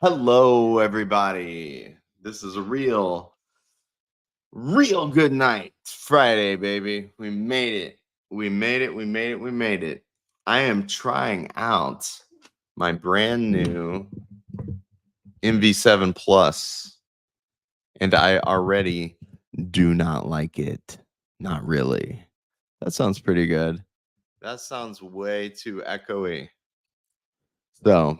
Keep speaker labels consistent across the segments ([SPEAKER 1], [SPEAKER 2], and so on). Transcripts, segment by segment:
[SPEAKER 1] Hello, everybody. This is a real good night. Friday, baby. We made it. We made it. I am trying out my brand new MV7 Plus, and I already do not like it. Not really. That sounds pretty good. That sounds way too echoey. So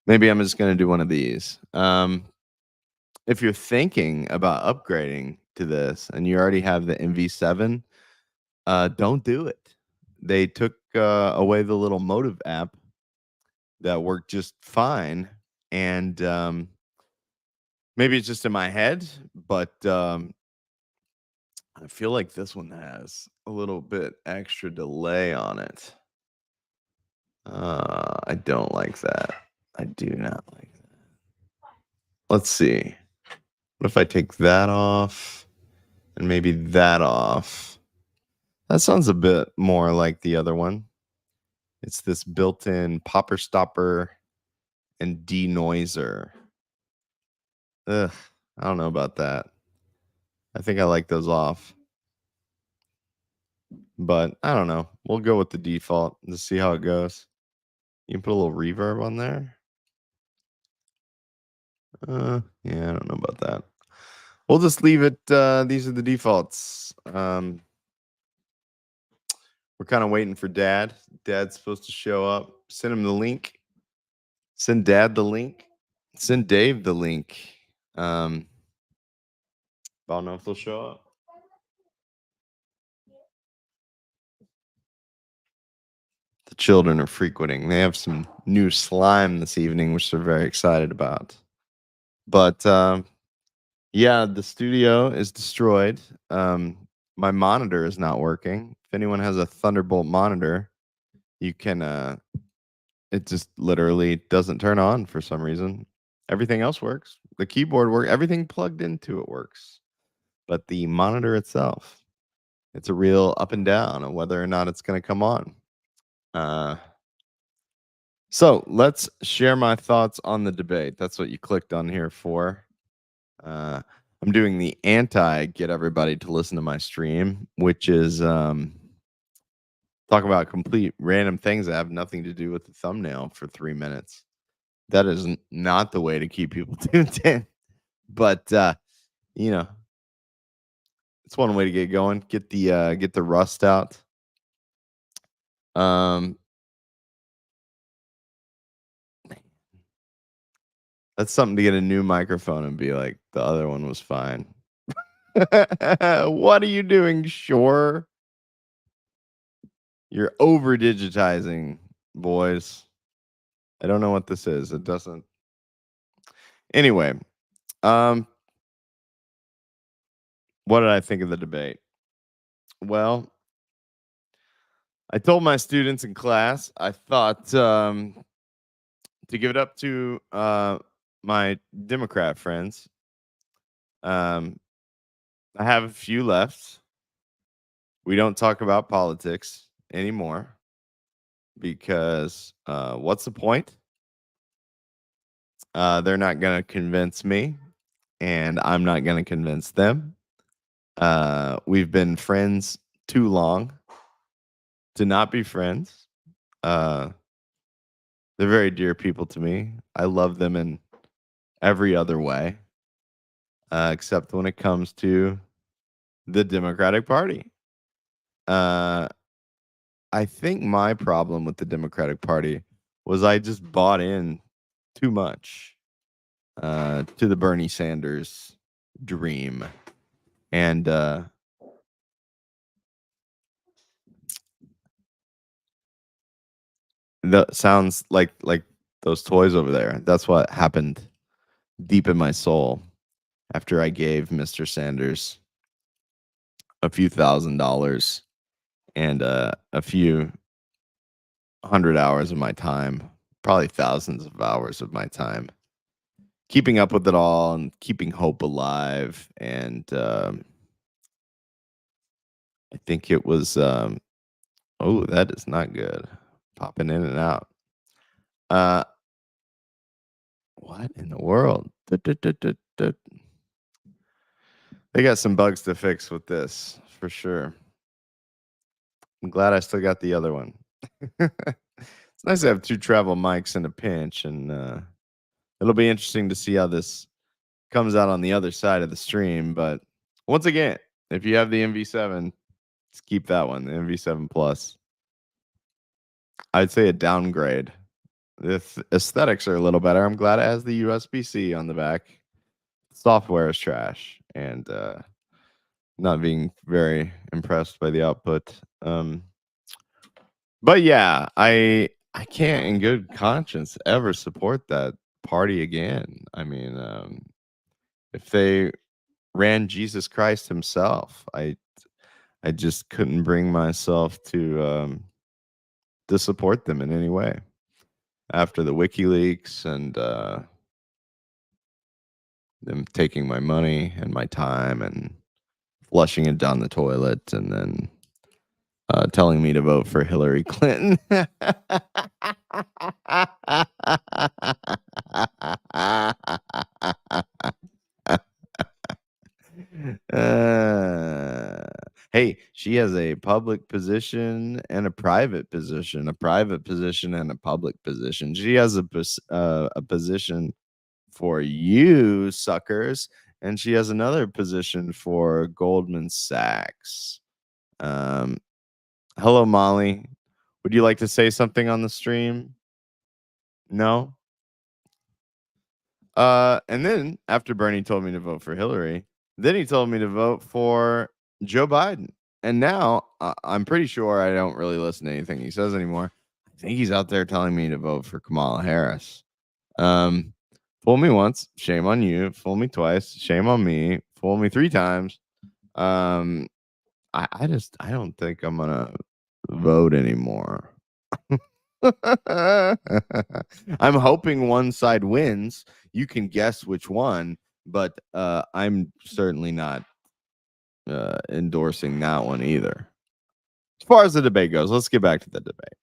[SPEAKER 1] maybe I'm just going to do one of these. If you're thinking about upgrading to this and you already have the MV7, don't do it. They took away the little Motive app that worked just fine. And maybe it's just in my head, but I feel like this one has a little bit extra delay on it. I don't like that. I do not like that. Let's see. What if I take that off and maybe that off? That sounds a bit more like the other one. It's this built-in popper stopper and denoiser. Ugh, I don't know about that. I think I like those off. But I don't know. We'll go with the default and just see how it goes. You can put a little reverb on there. Yeah, I don't know about that. We'll just leave it. These are the defaults. We're kind of waiting for Dad. Dad's supposed to show up. Send him the link. Send Dad the link. Send Dave the link. I don't know if they'll show up. The children are frequenting. They have some new slime this evening, which they're very excited about. But yeah, the studio is destroyed. My monitor is not working. If anyone has a Thunderbolt monitor, you can it just literally doesn't turn on for some reason. Everything else works. The keyboard works. Everything plugged into it works. But the monitor itself, it's a real up and down on whether or not it's going to come on. So let's share my thoughts on the debate. That's what you clicked on here for. I'm doing the get everybody to listen to my stream, which is talk about complete random things that have nothing to do with the thumbnail for 3 minutes. That is not the way to keep people tuned in. But you know, it's one way to get going. Get the rust out. That's something to get a new microphone and be like, the other one was fine. What are you doing, Shore? You're over digitizing, boys. I don't know what this is. It doesn't. Anyway, what did I think of the debate? Well, I told my students in class, I thought to give it up to my Democrat friends. I have a few left. We don't talk about politics anymore because what's the point? They're not going to convince me, and I'm not going to convince them. We've been friends too long to not be friends. They're very dear people to me. I love them in every other way, except when it comes to the Democratic Party. I think my problem with the Democratic Party was I just bought in too much to the Bernie Sanders dream. And that sounds like those toys over there. That's what happened deep in my soul after I gave Mr. Sanders a few $1,000s and a few 100 hours of my time, probably thousands of hours of my time, keeping up with it all and keeping hope alive. And I think it was, oh, that is not good. Popping in and out. What What in the world? They got some bugs to fix with this for sure. I'm glad I still got the other one. It's nice to have 2 travel mics in a pinch, and it'll be interesting to see how this comes out on the other side of the stream. But once again, if you have the MV7, just keep that one, the MV7 Plus. I'd say a downgrade. The aesthetics are a little better. I'm glad it has the USB-C on the back. Software is trash, and not being very impressed by the output. But yeah, I can't in good conscience ever support that party again. I mean, if they ran Jesus Christ himself, I just couldn't bring myself to support them in any way after the WikiLeaks and them taking my money and my time and flushing it down the toilet and then telling me to vote for Hillary Clinton. Hey, she has a public position and a private position, and a public position. She has a position for you suckers, and she has another position for Goldman Sachs. Hello, Molly. Would you like to say something on the stream? No? And then after Bernie told me to vote for Hillary, then he told me to vote for Joe Biden. And now I'm pretty sure I don't really listen to anything he says anymore. I think he's out there telling me to vote for Kamala Harris. Fool me once, shame on you. Fool me twice, shame on me. Fool me 3 times. I don't think I'm gonna vote anymore. I'm hoping one side wins. You can guess which one, but I'm certainly not endorsing that one either. As far as the debate goes, let's get back to the debate,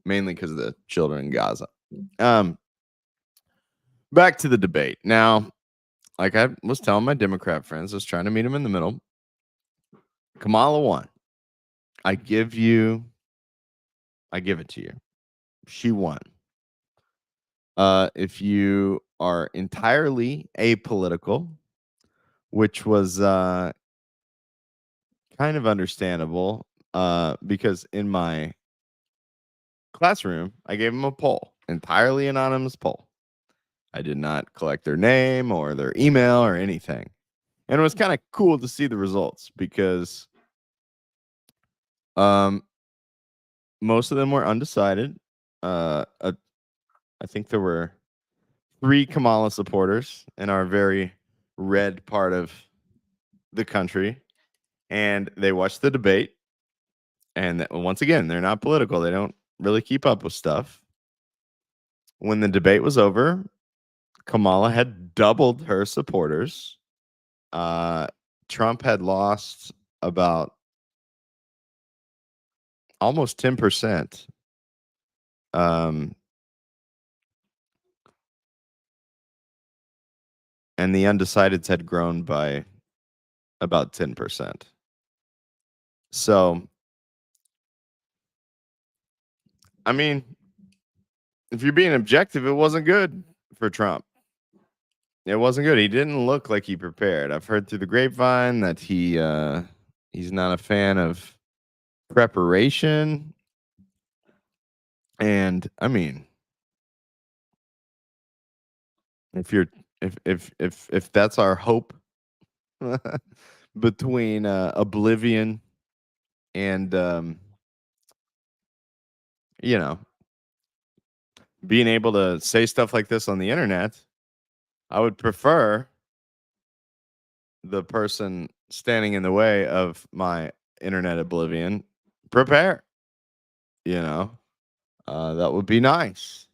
[SPEAKER 1] mainly because of the children in Gaza. Back to the debate. Now, like I was telling my Democrat friends, I was trying to meet them in the middle. Kamala won. I give it to you. She won. If you are entirely apolitical, which was kind of understandable, because in my classroom, I gave them a poll, entirely anonymous poll. I did not collect their name or their email or anything. And it was kind of cool to see the results because most of them were undecided. I think there were 3 Kamala supporters in our very red part of the country, and they watched the debate. And once again, they're not political. They don't really keep up with stuff. When the debate was over, Kamala had doubled her supporters. Trump had lost about almost 10%. And the undecideds had grown by about 10%. So, I mean, if you're being objective, it wasn't good for Trump. It wasn't good. He didn't look like he prepared. I've heard through the grapevine that he's not a fan of preparation. And I mean, if that's our hope between oblivion and being able to say stuff like this on the internet, I would prefer the person standing in the way of my internet oblivion prepare. That would be nice.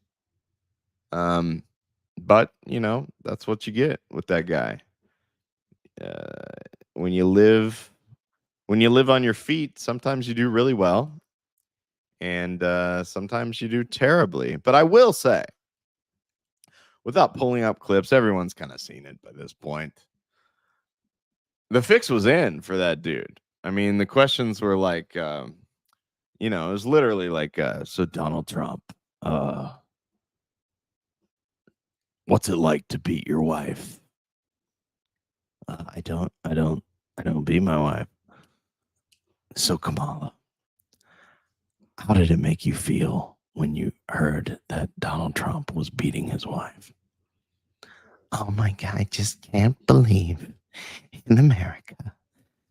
[SPEAKER 1] But that's what you get with that guy. When you live on your feet, sometimes you do really well, and sometimes you do terribly. But I will say, without pulling up clips, everyone's kind of seen it by this point. The fix was in for that dude. I mean, the questions were like, it was literally like, so Donald Trump, what's it like to beat your wife? I don't beat my wife. So Kamala, how did it make you feel when you heard that Donald Trump was beating his wife? Oh my God, I just can't believe in America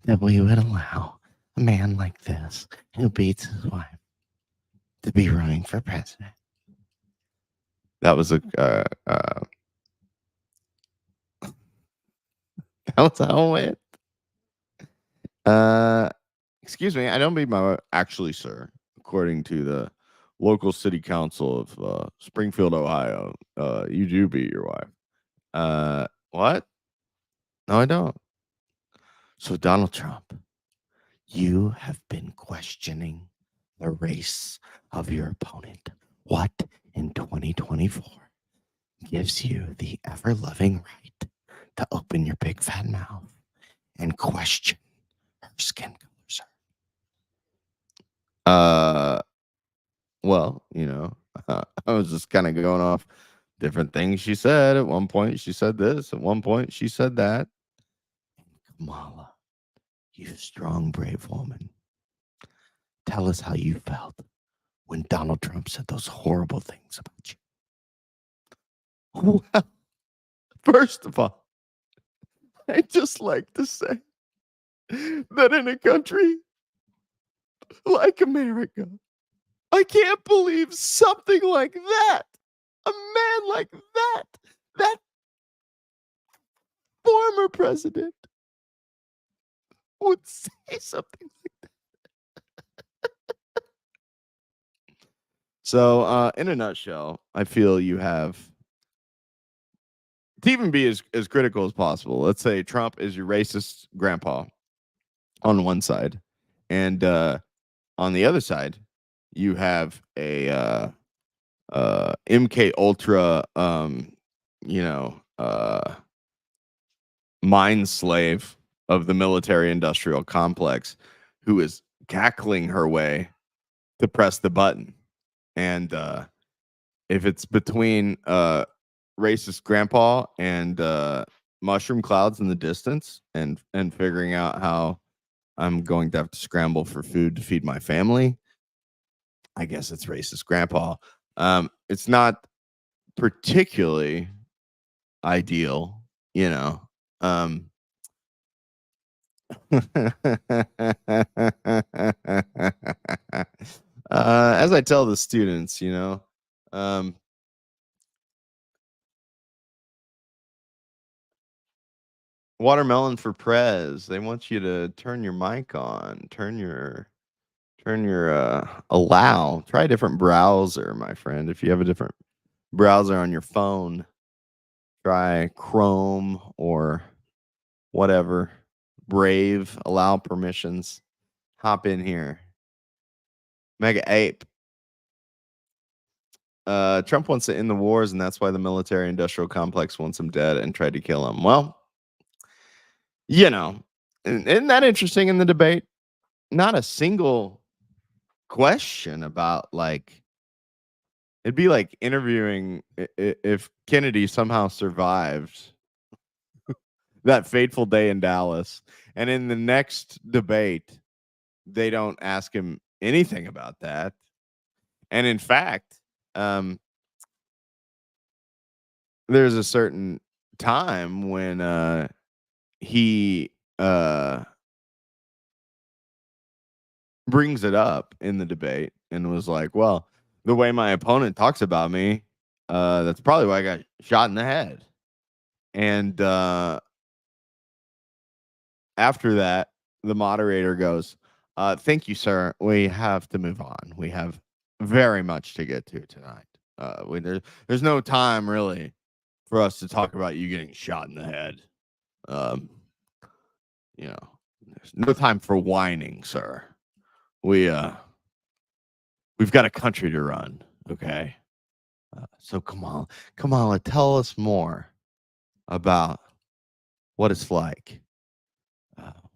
[SPEAKER 1] that we would allow a man like this who beats his wife to be running for president. That was that was how it went. Excuse me, I don't beat my wife. Actually, sir, according to the local city council of Springfield, Ohio, you do beat your wife. What? No, I don't. So Donald Trump, you have been questioning the race of your opponent. What in 2024 gives you the ever-loving right to open your big fat mouth and question her skin color, sir? Well, I was just kind of going off different things she said. At one point, she said this. At one point, she said that. Kamala, you strong, brave woman. Tell us how you felt when Donald Trump said those horrible things about you. Well, first of all, I'd just like to say that in a country like America, I can't believe something like that. A man like that former president would say something like that. So, in a nutshell, I feel you have to even be as critical as possible. Let's say Trump is your racist grandpa on one side, and on the other side, you have a MK Ultra, mind slave of the military industrial complex who is cackling her way to press the button. And if it's between racist grandpa and mushroom clouds in the distance and figuring out how I'm going to have to scramble for food to feed my family, I guess it's racist grandpa. It's not particularly ideal, you know. As I tell the students, watermelon for prez. They want you to turn your mic on, turn your allow. Try a different browser, my friend. If you have a different browser on your phone, try Chrome or whatever. Brave, allow permissions. Hop in here. Mega ape. Trump wants to end the wars, and that's why the military industrial complex wants him dead and tried to kill him. Well, isn't that interesting in the debate? Not a single question about it'd be like interviewing if Kennedy somehow survived that fateful day in Dallas, and in the next debate, they don't ask him anything about that. And in fact, there's a certain time when he brings it up in the debate and was like, well, the way my opponent talks about me, that's probably why I got shot in the head. And after that, the moderator goes, thank you, sir. We have to move on. We have very much to get to tonight. There's no time really for us to talk about you getting shot in the head. There's no time for whining, sir. We've got a country to run, okay? So Kamala, tell us more about what it's like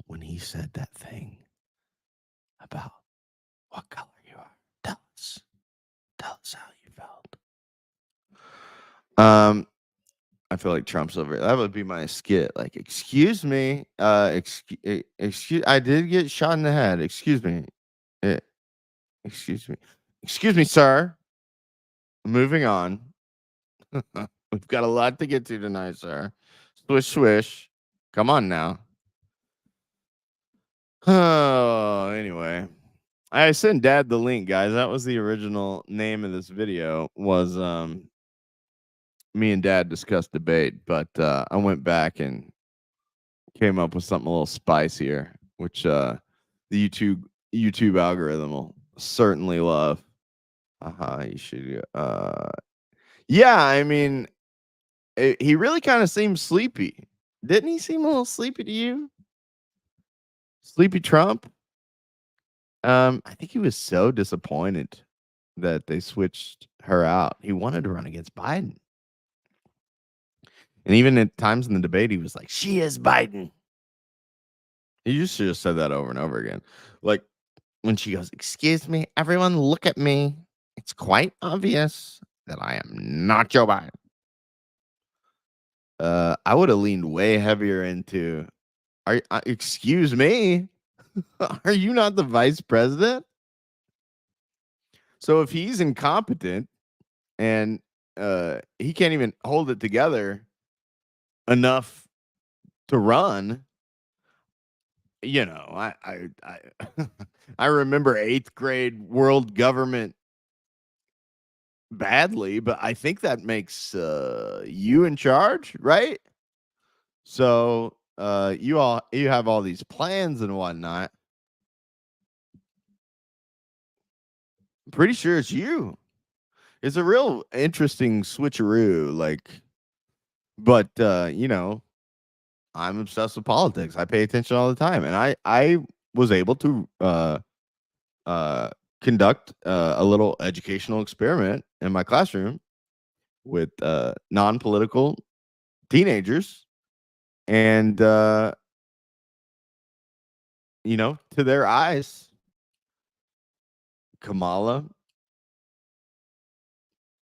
[SPEAKER 1] when he said that thing about what color you are. Tell us how you felt. I feel like Trump's over. That would be my skit. Like, excuse me, excuse. I did get shot in the head. Excuse me, excuse me, sir. Moving on. We've got a lot to get to tonight, sir. Swish, swish. Come on now. Oh, anyway. I sent Dad the link, guys. That was the original name of this video. Was me and Dad discussed debate, but I went back and came up with something a little spicier, which the YouTube algorithm will certainly love. You should. Yeah, I mean, he really kind of seems sleepy. Didn't he seem a little sleepy to you? Sleepy Trump? I think he was so disappointed that they switched her out. He wanted to run against Biden. And even at times in the debate, he was like, she is Biden. He just should have said that over and over again. Like when she goes, excuse me, everyone look at me. It's quite obvious that I am not Joe Biden. I would have leaned way heavier into, excuse me, are you not the vice president? So if he's incompetent and he can't even hold it together enough to run, you know, I I remember 8th grade world government badly, but I think that makes you in charge, right? So you have all these plans and whatnot. I'm pretty sure it's you. It's a real interesting switcheroo, like, but you know, I'm obsessed with politics. I pay attention all the time, and I was able to conduct a little educational experiment in my classroom with non-political teenagers, and you know, to their eyes, Kamala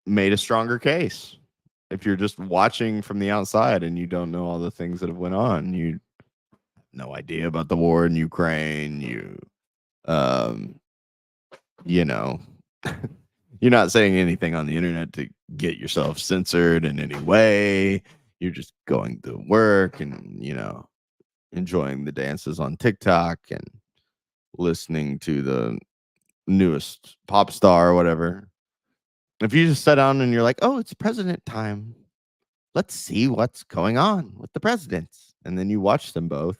[SPEAKER 1] made a stronger case. If you're just watching from the outside and you don't know all the things that have went on, you have no idea about the war in Ukraine. You know, you're not saying anything on the internet to get yourself censored in any way. You're just going to work and, you know, enjoying the dances on TikTok and listening to the newest pop star or whatever. If you just sit down and you're like, oh, it's president time. Let's see what's going on with the presidents. And then you watch them both.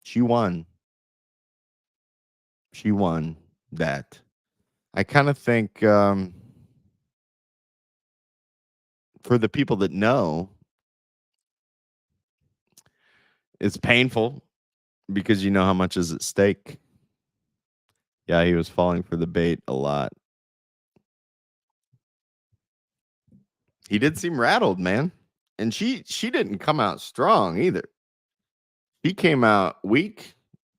[SPEAKER 1] She won. She won that. I kind of think for the people that know, it's painful because you know how much is at stake. Yeah, he was falling for the bait a lot. He did seem rattled, man. And she didn't come out strong either. He came out weak.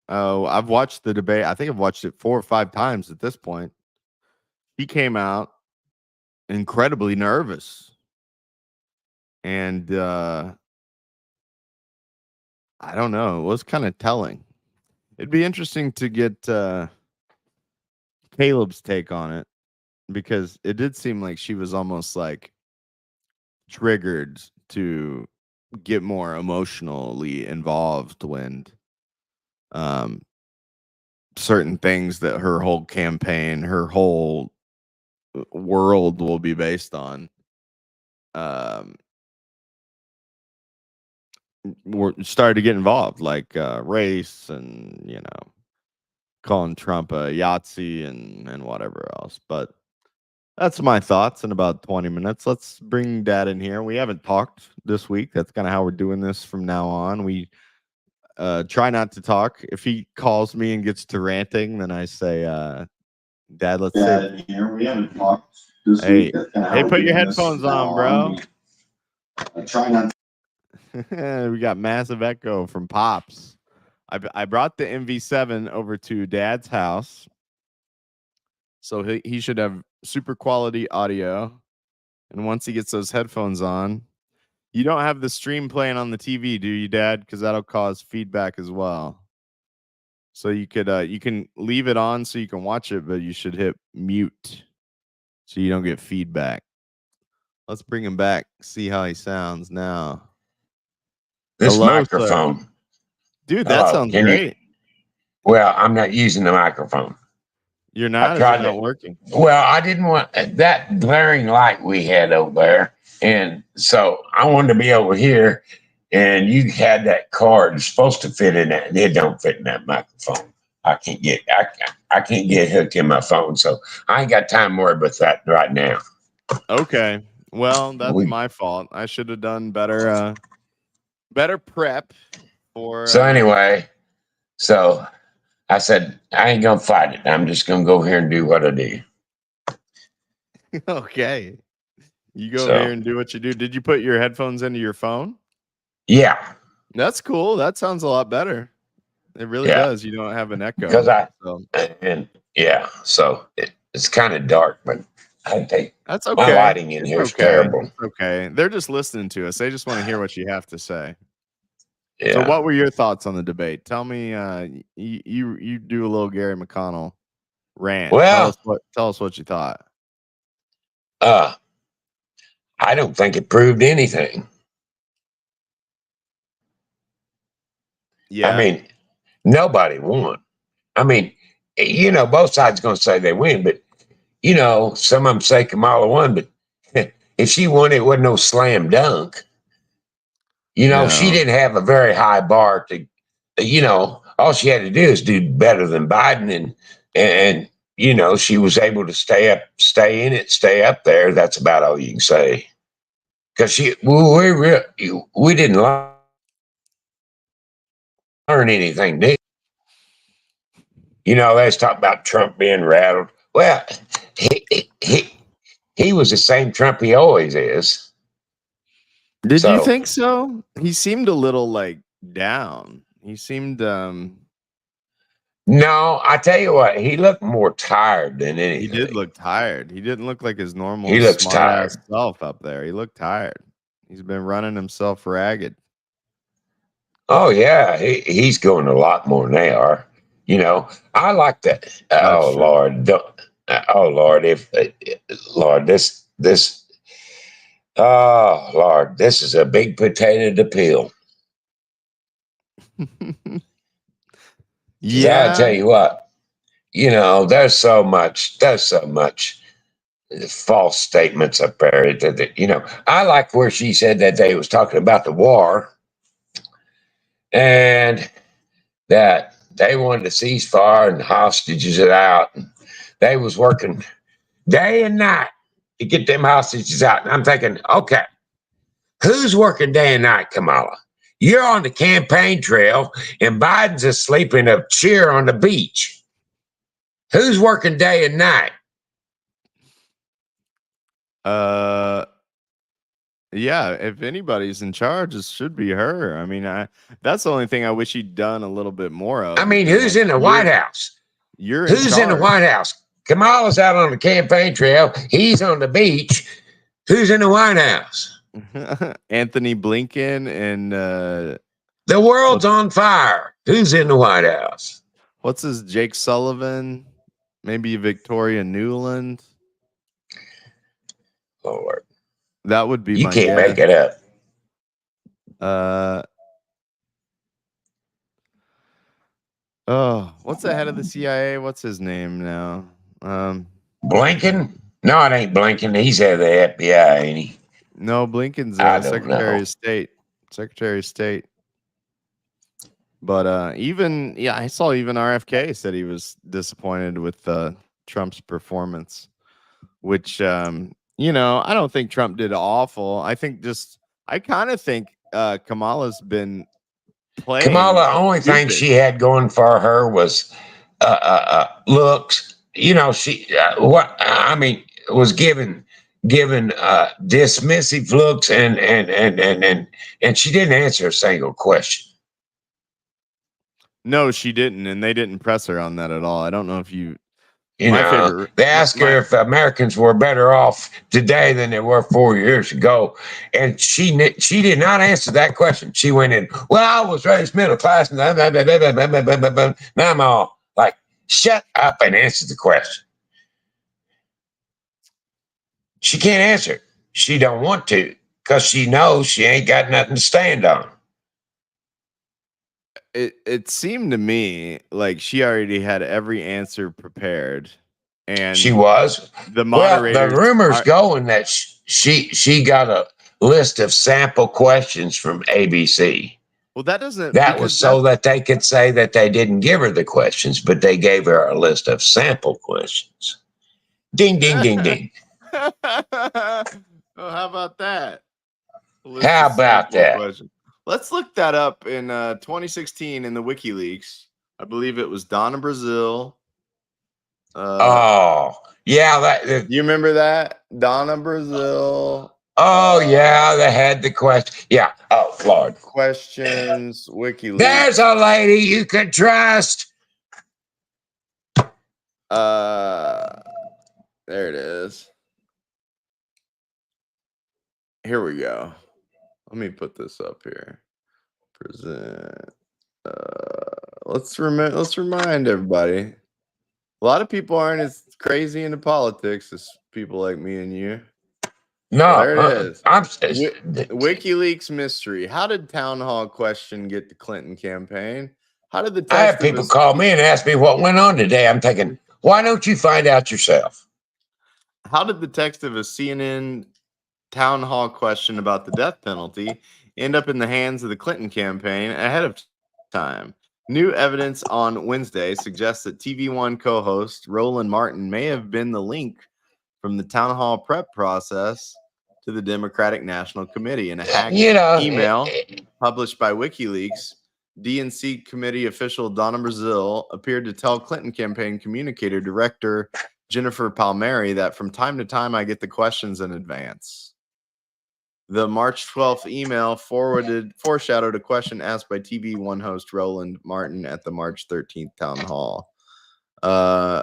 [SPEAKER 1] Oh, I've watched the debate. I think I've watched it 4 or 5 times at this point. He came out incredibly nervous. And I don't know. It was kind of telling. It'd be interesting to get Caleb's take on it because it did seem like she was almost like triggered to get more emotionally involved when certain things that her whole campaign, her whole world will be based on started to get involved, like race and, you know, calling Trump a Yahtzee and whatever else. But that's my thoughts in about 20 minutes. Let's bring Dad in here. We haven't talked this week. That's kind of how we're doing this from now on. We try not to talk. If he calls me and gets to ranting, then I say, Dad, let's sit here. We haven't talked Hey, put your headphones on, bro.
[SPEAKER 2] Try not.
[SPEAKER 1] We got massive echo from Pops. I brought the MV7 over to Dad's house, so he should have super quality audio. And once he gets those headphones on, you don't have the stream playing on the TV, do you, Dad? Because that'll cause feedback as well. So you can leave it on so you can watch it, but you should hit mute so you don't get feedback. Let's bring him back. See how he sounds now.
[SPEAKER 2] This
[SPEAKER 1] Hello,
[SPEAKER 2] microphone,
[SPEAKER 1] sir. Dude, that sounds great.
[SPEAKER 2] Well, I'm not using the microphone.
[SPEAKER 1] You're not? Is it not working?
[SPEAKER 2] Well, I didn't want that glaring light we had over there. And so I wanted to be over here, and you had that card supposed to fit in that, and it don't fit in that microphone. I can't get hooked in my phone, so I ain't got time to worry about that right now.
[SPEAKER 1] Okay. Well, that's my fault. I should have done better prep for
[SPEAKER 2] So anyway, so I said, I ain't gonna fight it. I'm just gonna go here and do what I do.
[SPEAKER 1] Okay. You go here and do what you do. Did you put your headphones into your phone?
[SPEAKER 2] Yeah.
[SPEAKER 1] That's cool. That sounds a lot better. It really does. You don't have an echo.
[SPEAKER 2] Because so it's kind of dark, but I think
[SPEAKER 1] that's okay.
[SPEAKER 2] My lighting in here is terrible.
[SPEAKER 1] It's okay. They're just listening to us. They just want to hear what you have to say.
[SPEAKER 2] Yeah.
[SPEAKER 1] So what were your thoughts on the debate? Tell me, you do a little Gary McConnell rant.
[SPEAKER 2] Well,
[SPEAKER 1] tell us what you thought.
[SPEAKER 2] I don't think it proved anything.
[SPEAKER 1] Yeah.
[SPEAKER 2] I mean, nobody won. I mean, both sides going to say they win, but some of them say Kamala won, but if she won, it wasn't no slam dunk. She didn't have a very high bar to, all she had to do is do better than Biden. And she was able to stay up there. That's about all you can say. Because we didn't learn anything new. They was talking about Trump being rattled. Well, he was the same Trump he always is.
[SPEAKER 1] Did you think so? He seemed a little down. He seemed
[SPEAKER 2] No, I tell you what, he looked more tired than anything.
[SPEAKER 1] He did look tired. He didn't look like his normal
[SPEAKER 2] smart-ass
[SPEAKER 1] self up there. He looked tired. He's been running himself ragged.
[SPEAKER 2] Oh yeah, he's going a lot more than they are. I like that. Oh Lord, this is a big potato to peel.
[SPEAKER 1] Yeah,
[SPEAKER 2] I tell you what, there's so much false statements up there. I like where she said that they was talking about the war and that they wanted to ceasefire and hostages it out. And they was working day and night to get them hostages out. And I'm thinking, okay, who's working day and night, Kamala? You're on the campaign trail and Biden's asleep in a chair on the beach. Who's working day and night?
[SPEAKER 1] Yeah, if anybody's in charge, it should be her. I mean, that's the only thing I wish he'd done a little bit more of.
[SPEAKER 2] I mean, who's in the White House? Who's in the White House? Kamala's out on the campaign trail. He's on the beach. Who's in the White House?
[SPEAKER 1] Anthony Blinken and
[SPEAKER 2] the world's on fire. Who's in the White House?
[SPEAKER 1] What's his Jake Sullivan? Maybe Victoria Nuland.
[SPEAKER 2] Lord,
[SPEAKER 1] that would be.
[SPEAKER 2] You can't make it up.
[SPEAKER 1] Oh, what's the head of the CIA? What's his name now?
[SPEAKER 2] Blinken? No, it ain't Blinken. He's head of the FBI, ain't he?
[SPEAKER 1] No, Blinken's Secretary of State. Secretary of State. But I saw even RFK said he was disappointed with Trump's performance, which I don't think Trump did awful. I kind of think Kamala's been playing.
[SPEAKER 2] Kamala, only thing she had going for her was looks. was given dismissive looks, and she didn't answer a single question.
[SPEAKER 1] No, she didn't, and they didn't press her on that at all. I don't know if you.
[SPEAKER 2] You
[SPEAKER 1] My
[SPEAKER 2] know,
[SPEAKER 1] favorite.
[SPEAKER 2] they asked her if Americans were better off today than they were 4 years ago, and she did not answer that question. She went in, well, I was raised middle class, and now I'm all like, shut up and answer the question. She can't answer. She don't want to because she knows she ain't got nothing to stand on.
[SPEAKER 1] It seemed to me like she already had every answer prepared, and
[SPEAKER 2] She was.
[SPEAKER 1] the
[SPEAKER 2] Well,
[SPEAKER 1] moderators.
[SPEAKER 2] the rumors going that she got a list of sample questions from ABC.
[SPEAKER 1] Well, that doesn't.
[SPEAKER 2] That was so that they could say that they didn't give her the questions, but they gave her a list of sample questions. Ding, ding, ding, ding.
[SPEAKER 1] Oh, how about that?
[SPEAKER 2] How about that?
[SPEAKER 1] Questions. Let's look that up in 2016 in the WikiLeaks. I believe it was Donna Brazil.
[SPEAKER 2] Oh, yeah.
[SPEAKER 1] You remember that? Donna Brazil.
[SPEAKER 2] Oh, yeah, they had the question. Yeah. Oh, Lord.
[SPEAKER 1] Questions, WikiLeaks.
[SPEAKER 2] There's a lady you can trust.
[SPEAKER 1] There it is. Here we go. Let me put this up here. Present. Let's remind everybody. A lot of people aren't as crazy into politics as people like me and you.
[SPEAKER 2] No,
[SPEAKER 1] there it is.
[SPEAKER 2] WikiLeaks
[SPEAKER 1] mystery. How did town hall question get the Clinton campaign? How did the text
[SPEAKER 2] I have people call me and ask me what went on today. I'm thinking, why don't you find out yourself?
[SPEAKER 1] How did the text of a CNN town hall question about the death penalty end up in the hands of the Clinton campaign ahead of time? New evidence on Wednesday suggests that TV1 co-host Roland Martin may have been the link from the town hall prep process to the Democratic National Committee. In a hacked email published by WikiLeaks, DNC committee official Donna Brazil appeared to tell Clinton campaign communicator director Jennifer Palmieri that from time to time I get the questions in advance. The March 12th email foreshadowed a question asked by TV1 host Roland Martin at the March 13th town hall.
[SPEAKER 2] How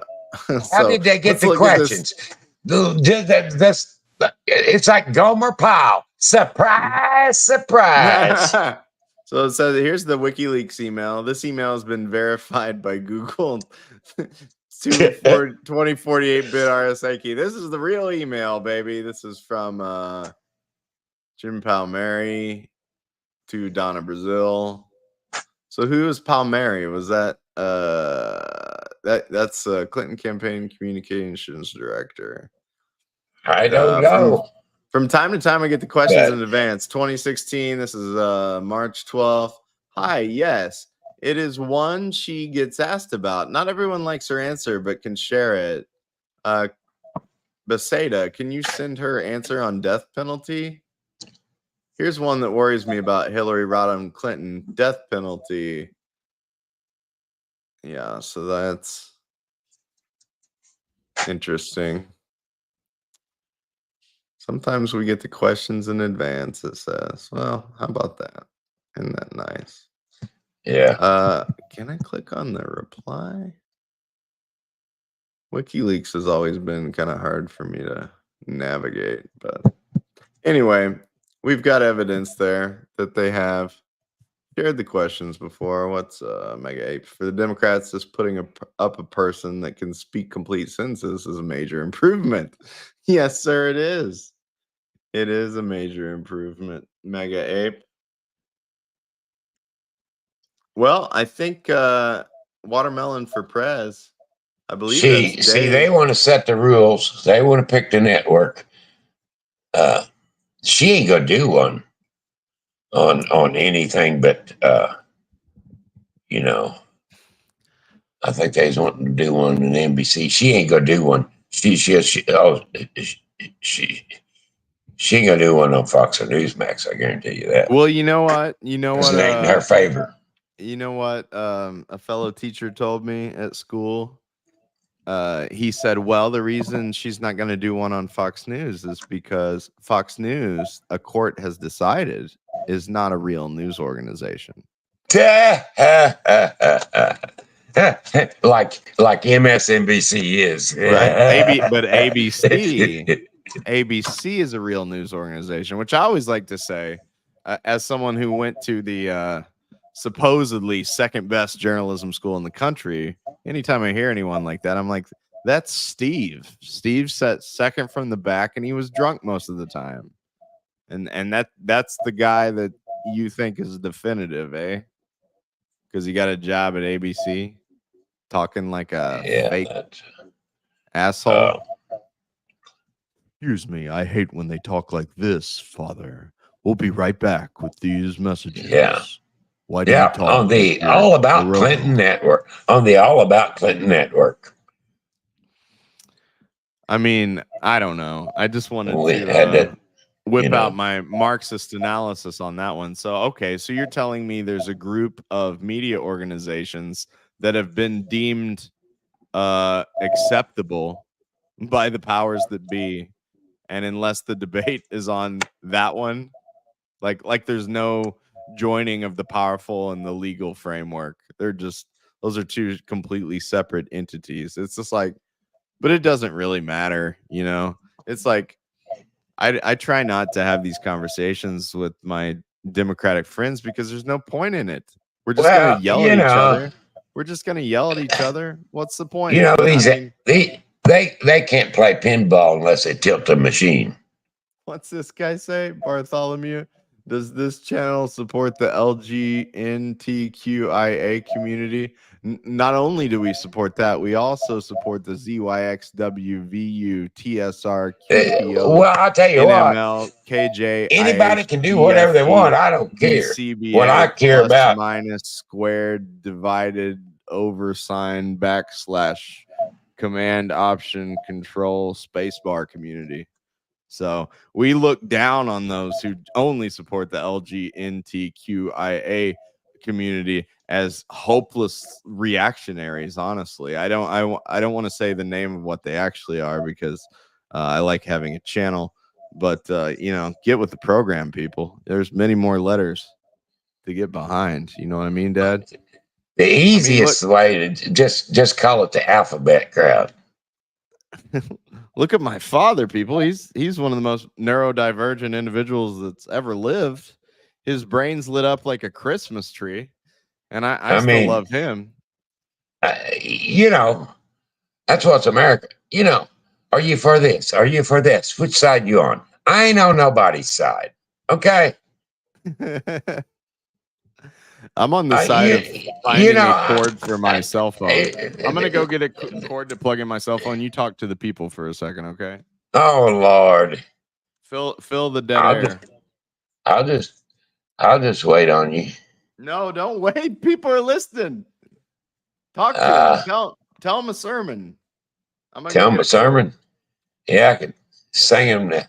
[SPEAKER 2] did they get the questions? It's like Gomer Pyle. Surprise, surprise.
[SPEAKER 1] So it says, here's the WikiLeaks email. This email has been verified by Google 2048-bit RSA key. This is the real email, baby. This is from Jim Palmieri to Donna Brazil. So who is Palmieri? Was that that's Clinton campaign communications director?
[SPEAKER 2] I don't know.
[SPEAKER 1] From time to time, I get the questions in advance. 2016. This is March 12th. Hi, yes, it is one she gets asked about. Not everyone likes her answer, but can share it. Beseda, can you send her answer on death penalty? Here's one that worries me about Hillary Rodham Clinton. Death penalty. Yeah, so that's interesting. Sometimes we get the questions in advance, it says. Well, how about that? Isn't that nice?
[SPEAKER 2] Yeah.
[SPEAKER 1] Can I click on the reply? WikiLeaks has always been kind of hard for me to navigate, but anyway, we've got evidence there that they have shared the questions before. What's Mega Ape? For the Democrats, just putting up a person that can speak complete sentences is a major improvement. Yes, sir, it is. It is a major improvement, Mega Ape. Well, I think Watermelon for Prez. I believe
[SPEAKER 2] they want to set the rules. They want to pick the network. She ain't gonna do one on anything but I think they was wanting to do one on NBC. She ain't gonna do one. She ain't gonna do one on Fox or Newsmax. I guarantee you that.
[SPEAKER 1] Well, you know what? It
[SPEAKER 2] ain't in her favor.
[SPEAKER 1] You know what? A fellow teacher told me at school. he said, well, the reason she's not going to do one on Fox News is because Fox News, a court has decided, is not a real news organization.
[SPEAKER 2] like MSNBC is.
[SPEAKER 1] Right. But ABC is a real news organization, which I always like to say, as someone who went to the supposedly second best journalism school in the country. Anytime I hear anyone like that, I'm like, that's Steve. Steve sat second from the back, and he was drunk most of the time. And that's the guy that you think is definitive, eh? Because he got a job at ABC, talking like a fake asshole. Excuse me, I hate when they talk like this, Father. We'll be right back with these messages.
[SPEAKER 2] Yeah.
[SPEAKER 1] Why do you talk
[SPEAKER 2] on the
[SPEAKER 1] like
[SPEAKER 2] All About Clinton Network? On the All About Clinton Network.
[SPEAKER 1] I mean, I don't know. I just wanted to whip out my Marxist analysis on that one. So, okay, so you're telling me there's a group of media organizations that have been deemed acceptable by the powers that be, and unless the debate is on that one, like there's no joining of the powerful and the legal framework. They're just, those are two completely separate entities. It's just like, but it doesn't really matter, you know. It's like I try not to have these conversations with my Democratic friends because there's no point in it. We're just gonna yell at each other. We're just gonna yell at each other. What's the point?
[SPEAKER 2] You know, they can't play pinball unless they tilt the machine.
[SPEAKER 1] What's this guy say, Bartholomew? Does this channel support the LGBTQIA community? Not only do we support that, we also support the ZYXWVU, TSR, QPO,
[SPEAKER 2] well, I'll tell you
[SPEAKER 1] NML,
[SPEAKER 2] what,
[SPEAKER 1] KJ,
[SPEAKER 2] anybody
[SPEAKER 1] IH,
[SPEAKER 2] can do whatever they want. I don't care.
[SPEAKER 1] BCBA,
[SPEAKER 2] what I care
[SPEAKER 1] plus,
[SPEAKER 2] about,
[SPEAKER 1] minus, squared, divided, oversign, / command, option, control, spacebar community. So we look down on those who only support the LGBTQIA community as hopeless reactionaries. Honestly, I don't want to say the name of what they actually are because I like having a channel. But you know, get with the program, people. There's many more letters to get behind. You know what I mean, Dad?
[SPEAKER 2] The easiest way to just call it the alphabet crowd.
[SPEAKER 1] Look at my father, people. He's one of the most neurodivergent individuals that's ever lived. His brain's lit up like a Christmas tree, and I still love him.
[SPEAKER 2] You know, that's what's America. You know, are you for this? Are you for this? Which side you on? I ain't on nobody's side. Okay.
[SPEAKER 1] I'm on the side of finding a cord for my cell phone. I'm gonna go get a cord to plug in my cell phone. You talk to the people for a second, okay?
[SPEAKER 2] Oh Lord,
[SPEAKER 1] fill the dead air.
[SPEAKER 2] I'll just wait on you.
[SPEAKER 1] No, don't wait. People are listening. Talk to them. Tell them a sermon.
[SPEAKER 2] Tell them a sermon. Yeah, I could sing them the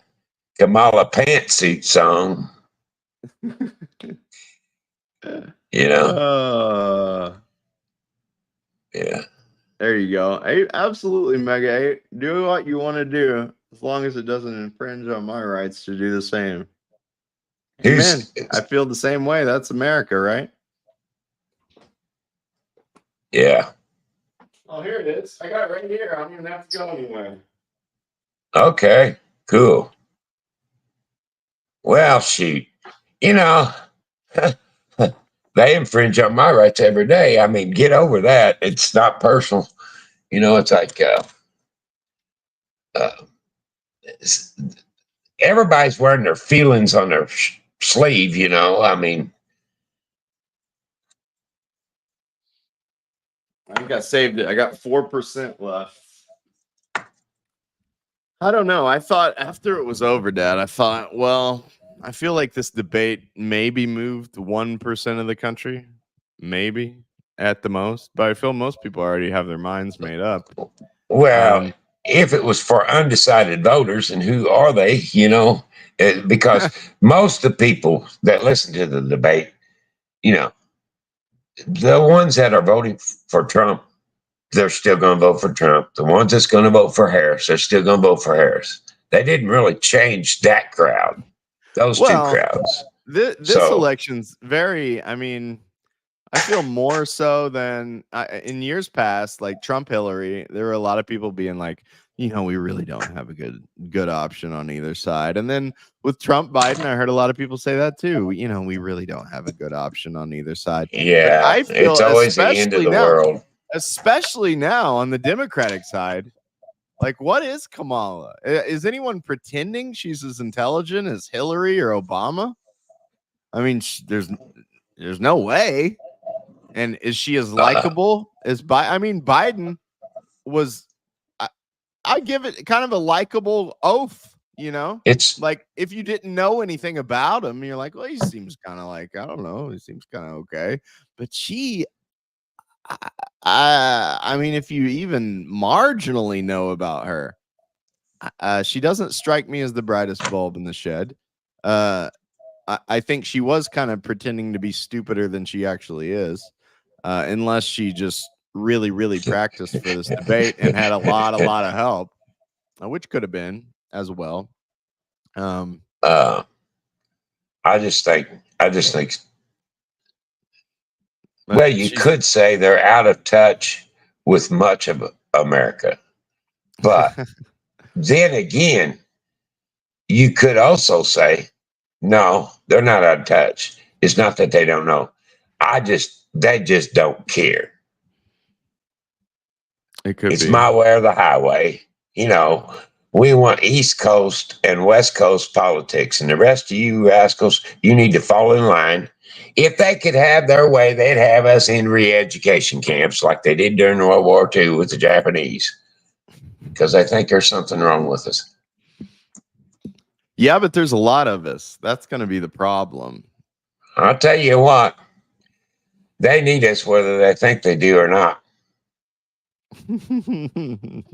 [SPEAKER 2] Kamala pantsuit song. You know. Yeah.
[SPEAKER 1] There you go. Absolutely, Mega. Do what you want to do, as long as it doesn't infringe on my rights to do the same. Amen. I feel the same way. That's America, right?
[SPEAKER 2] Yeah.
[SPEAKER 1] Oh, here it is. I got it right here. I don't even have to go anywhere.
[SPEAKER 2] Okay, cool. Well, shoot. You know, they infringe on my rights every day. I mean, get over that. It's not personal. You know, it's like everybody's wearing their feelings on their sleeve, you know. I mean,
[SPEAKER 1] I think I saved it. I got 4% left. I don't know. I thought after it was over, Dad, I thought, well, I feel like this debate maybe moved 1% of the country, maybe at the most, but I feel most people already have their minds made up.
[SPEAKER 2] Well, if it was for undecided voters, and who are they, you know, because most of the people that listen to the debate, you know, the ones that are voting for Trump, they're still going to vote for Trump. The ones that's going to vote for Harris, they're still going to vote for Harris. They didn't really change that crowd, those two crowds.
[SPEAKER 1] This election's very, I mean, I feel more so than in years past, like Trump, Hillary, there were a lot of people being like, you know, we really don't have a good option on either side. And then with Trump, Biden, I heard a lot of people say that too. You know, we really don't have a good option on either side.
[SPEAKER 2] Yeah,
[SPEAKER 1] but I feel
[SPEAKER 2] it's always the end of the world.
[SPEAKER 1] Especially now on the Democratic side, like, what is Kamala? Is anyone pretending she's as intelligent as Hillary or Obama? I mean, there's no way. And is she as likable as Biden? I mean, Biden was, I give it kind of a likable oaf, you know?
[SPEAKER 2] It's
[SPEAKER 1] like, if you didn't know anything about him, you're like, well, he seems kind of like, I don't know, he seems kind of okay. But she, I mean, if you even marginally know about her, she doesn't strike me as the brightest bulb in the shed. I think she was kind of pretending to be stupider than she actually is, unless she just really practiced for this debate and had a lot of help, which could have been as well.
[SPEAKER 2] I just think well, you could say they're out of touch with much of America. But then again, you could also say, no, they're not out of touch. It's not that they don't know. They just don't care. It's my way or the highway. You know, we want East Coast and West Coast politics, and the rest of you rascals, you need to fall in line. If they could have their way, they'd have us in re-education camps like they did during World War II with the Japanese, because they think there's something wrong with us.
[SPEAKER 1] Yeah, but there's a lot of us. That's going to be the problem.
[SPEAKER 2] I'll tell you what, they need us whether they think they do or not.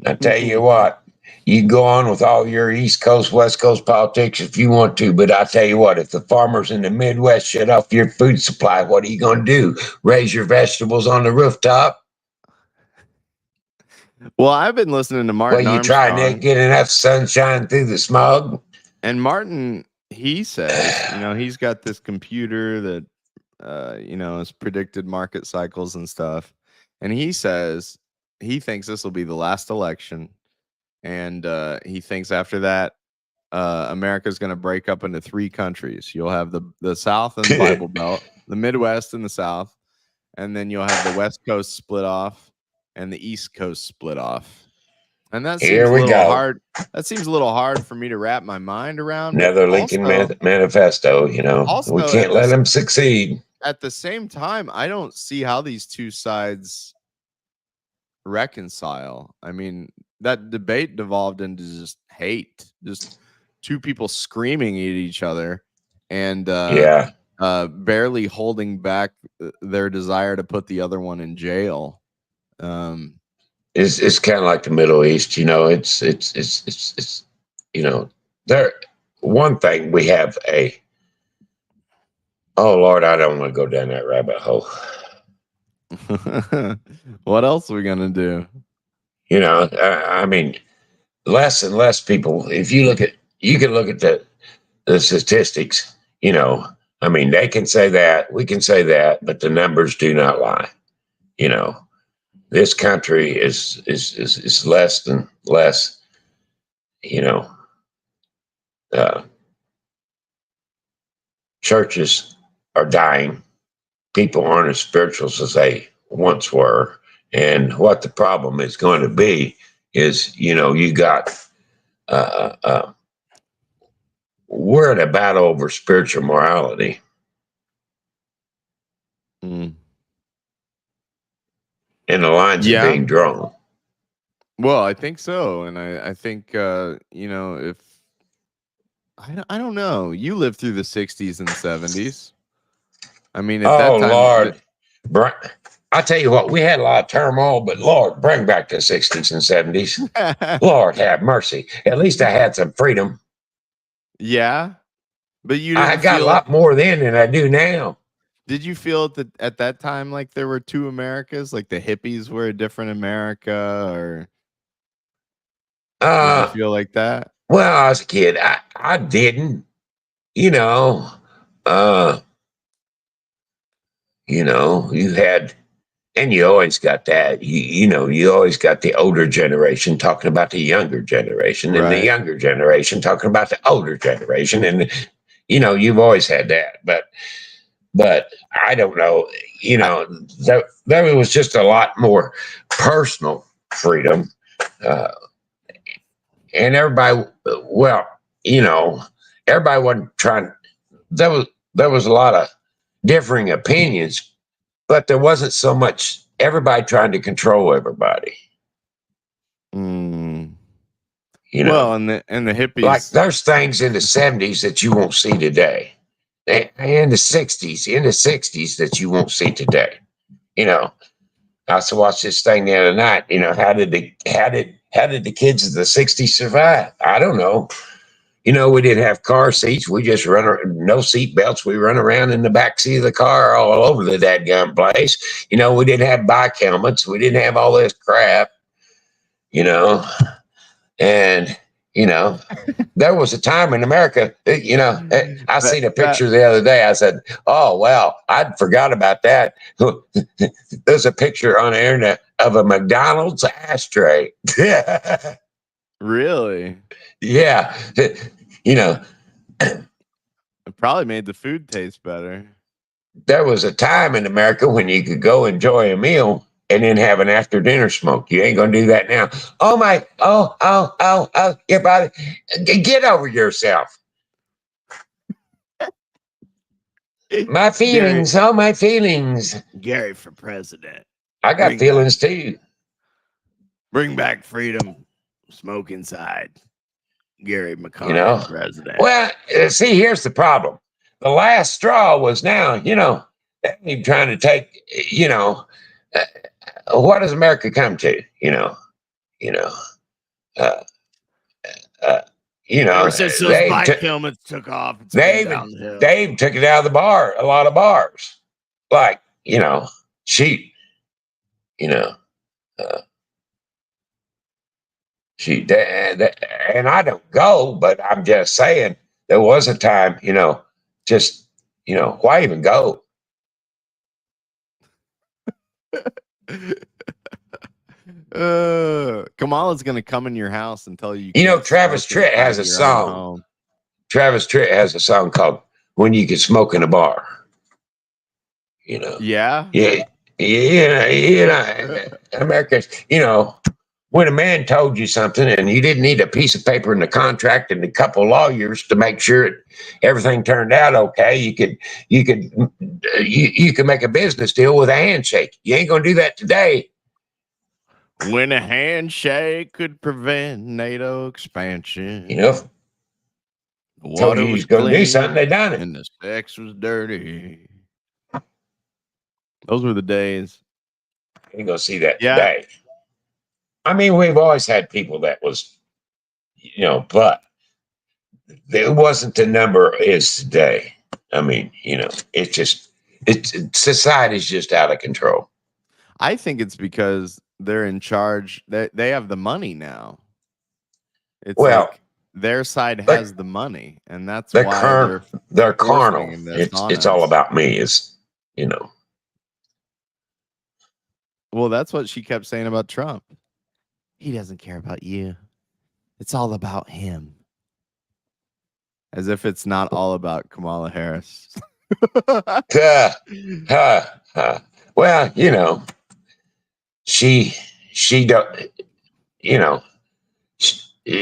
[SPEAKER 2] I tell you what, you go on with all your East Coast, West Coast politics if you want to, but I tell you what, if the farmers in the Midwest shut off your food supply, what are you going to do? Raise your vegetables on the rooftop?
[SPEAKER 1] Well, I've been listening to Martin
[SPEAKER 2] Well, you
[SPEAKER 1] Armstrong.
[SPEAKER 2] trying to get enough sunshine through the smog?
[SPEAKER 1] And Martin, he says, you know, he's got this computer that, you know, has predicted market cycles and stuff. And he says he thinks this will be the last election. And he thinks after that, America's going to break up into 3 countries. You'll have the South and the Bible Belt, the Midwest and the South. And then you'll have the West Coast split off and the East Coast split off. And that seems a little hard. That seems a little hard for me to wrap my mind around.
[SPEAKER 2] Another Lincoln manifesto, you know. Also, we can't let them succeed.
[SPEAKER 1] At the same time, I don't see how these two sides reconcile. I mean, that debate devolved into just hate, just two people screaming at each other and barely holding back their desire to put the other one in jail.
[SPEAKER 2] It's kind of like the Middle East, you know. It's you know, there. One thing we have oh Lord, I don't want to go down that rabbit hole.
[SPEAKER 1] What else are we gonna do?
[SPEAKER 2] You know, I mean, less and less people. If you can look at the statistics. You know, I mean, they can say that, we can say that, but the numbers do not lie. You know, this country is less than less. You know, churches are dying. People aren't as spiritual as they once were. And what the problem is going to be is, you know, you got, we're at a battle over spiritual morality. And the lines are being drawn.
[SPEAKER 1] Well, I think so. And I think, you know, if, I don't know, you lived through the 60s and 70s. I mean, at that time,
[SPEAKER 2] Lord, I tell you what, we had a lot of turmoil, but Lord, bring back the 60s and 70s. Lord have mercy. At least I had some freedom.
[SPEAKER 1] Yeah, but I
[SPEAKER 2] got a lot more then than I do now.
[SPEAKER 1] Did you feel at that time like there were two Americas, like the hippies were a different America, or did you feel like that?
[SPEAKER 2] Well, I was a kid. I didn't, you know, uh, you had, and you always got that, you always got the older generation talking about the younger generation and the
[SPEAKER 1] Right.
[SPEAKER 2] younger generation talking about the older generation. And, you've always had that, but I don't know, there was just a lot more personal freedom. Uh, and everybody, well, everybody wasn't trying. There was a lot of differing opinions, but there wasn't so much everybody trying to control everybody.
[SPEAKER 1] Mm.
[SPEAKER 2] Well,
[SPEAKER 1] and the hippies,
[SPEAKER 2] like there's things in the 70s that you won't see today, in the 60s that you won't see today. I also watched this thing the other night. How did the kids of the 60s survive? I don't know. We didn't have car seats. We just no seat belts. We run around in the back seat of the car all over the dadgum place. We didn't have bike helmets. We didn't have all this crap, and, there was a time in America, I seen a picture the other day. I said, oh, well, I'd forgot about that. There's a picture on the internet of a McDonald's ashtray.
[SPEAKER 1] really?
[SPEAKER 2] Yeah.
[SPEAKER 1] It probably made the food taste better.
[SPEAKER 2] There was a time in America when you could go enjoy a meal and then have an after dinner smoke. You ain't gonna do that now. Oh my! Oh! Your body, get over yourself. My feelings. Gary, my feelings.
[SPEAKER 1] Gary for president.
[SPEAKER 2] I got feelings too.
[SPEAKER 1] Bring back freedom. Smoke inside. Gary McConnell, president.
[SPEAKER 2] Well, see, here's the problem. The last straw was now, they're trying to take, what does America come to?
[SPEAKER 1] Ever since those bike helmets took off,
[SPEAKER 2] Dave took it out of the bar, a lot of bars. Like, she, and I don't go, but I'm just saying there was a time, just, why even go?
[SPEAKER 1] Kamala's gonna come in your house and tell you.
[SPEAKER 2] Travis Tritt has a song. Travis Tritt has a song called "When You Can Smoke in a Bar."
[SPEAKER 1] Yeah.
[SPEAKER 2] America. When a man told you something and you didn't need a piece of paper in the contract and a couple of lawyers to make sure everything turned out okay, you could make a business deal with a handshake. You ain't gonna do that today.
[SPEAKER 1] When a handshake could prevent NATO expansion.
[SPEAKER 2] Told you he was gonna do something, they done it.
[SPEAKER 1] And the sex was dirty. Those were the days.
[SPEAKER 2] You ain't gonna see that today. I mean, we've always had people that was, but it wasn't the number is today. I mean, society's just out of control.
[SPEAKER 1] I think it's because they're in charge. They have the money now. It's like their side has the money, and that's why
[SPEAKER 2] they're carnal. It's all about me,
[SPEAKER 1] Well, that's what she kept saying about Trump. He doesn't care about you. It's all about him. As if it's not all about Kamala Harris.
[SPEAKER 2] Well, she don't,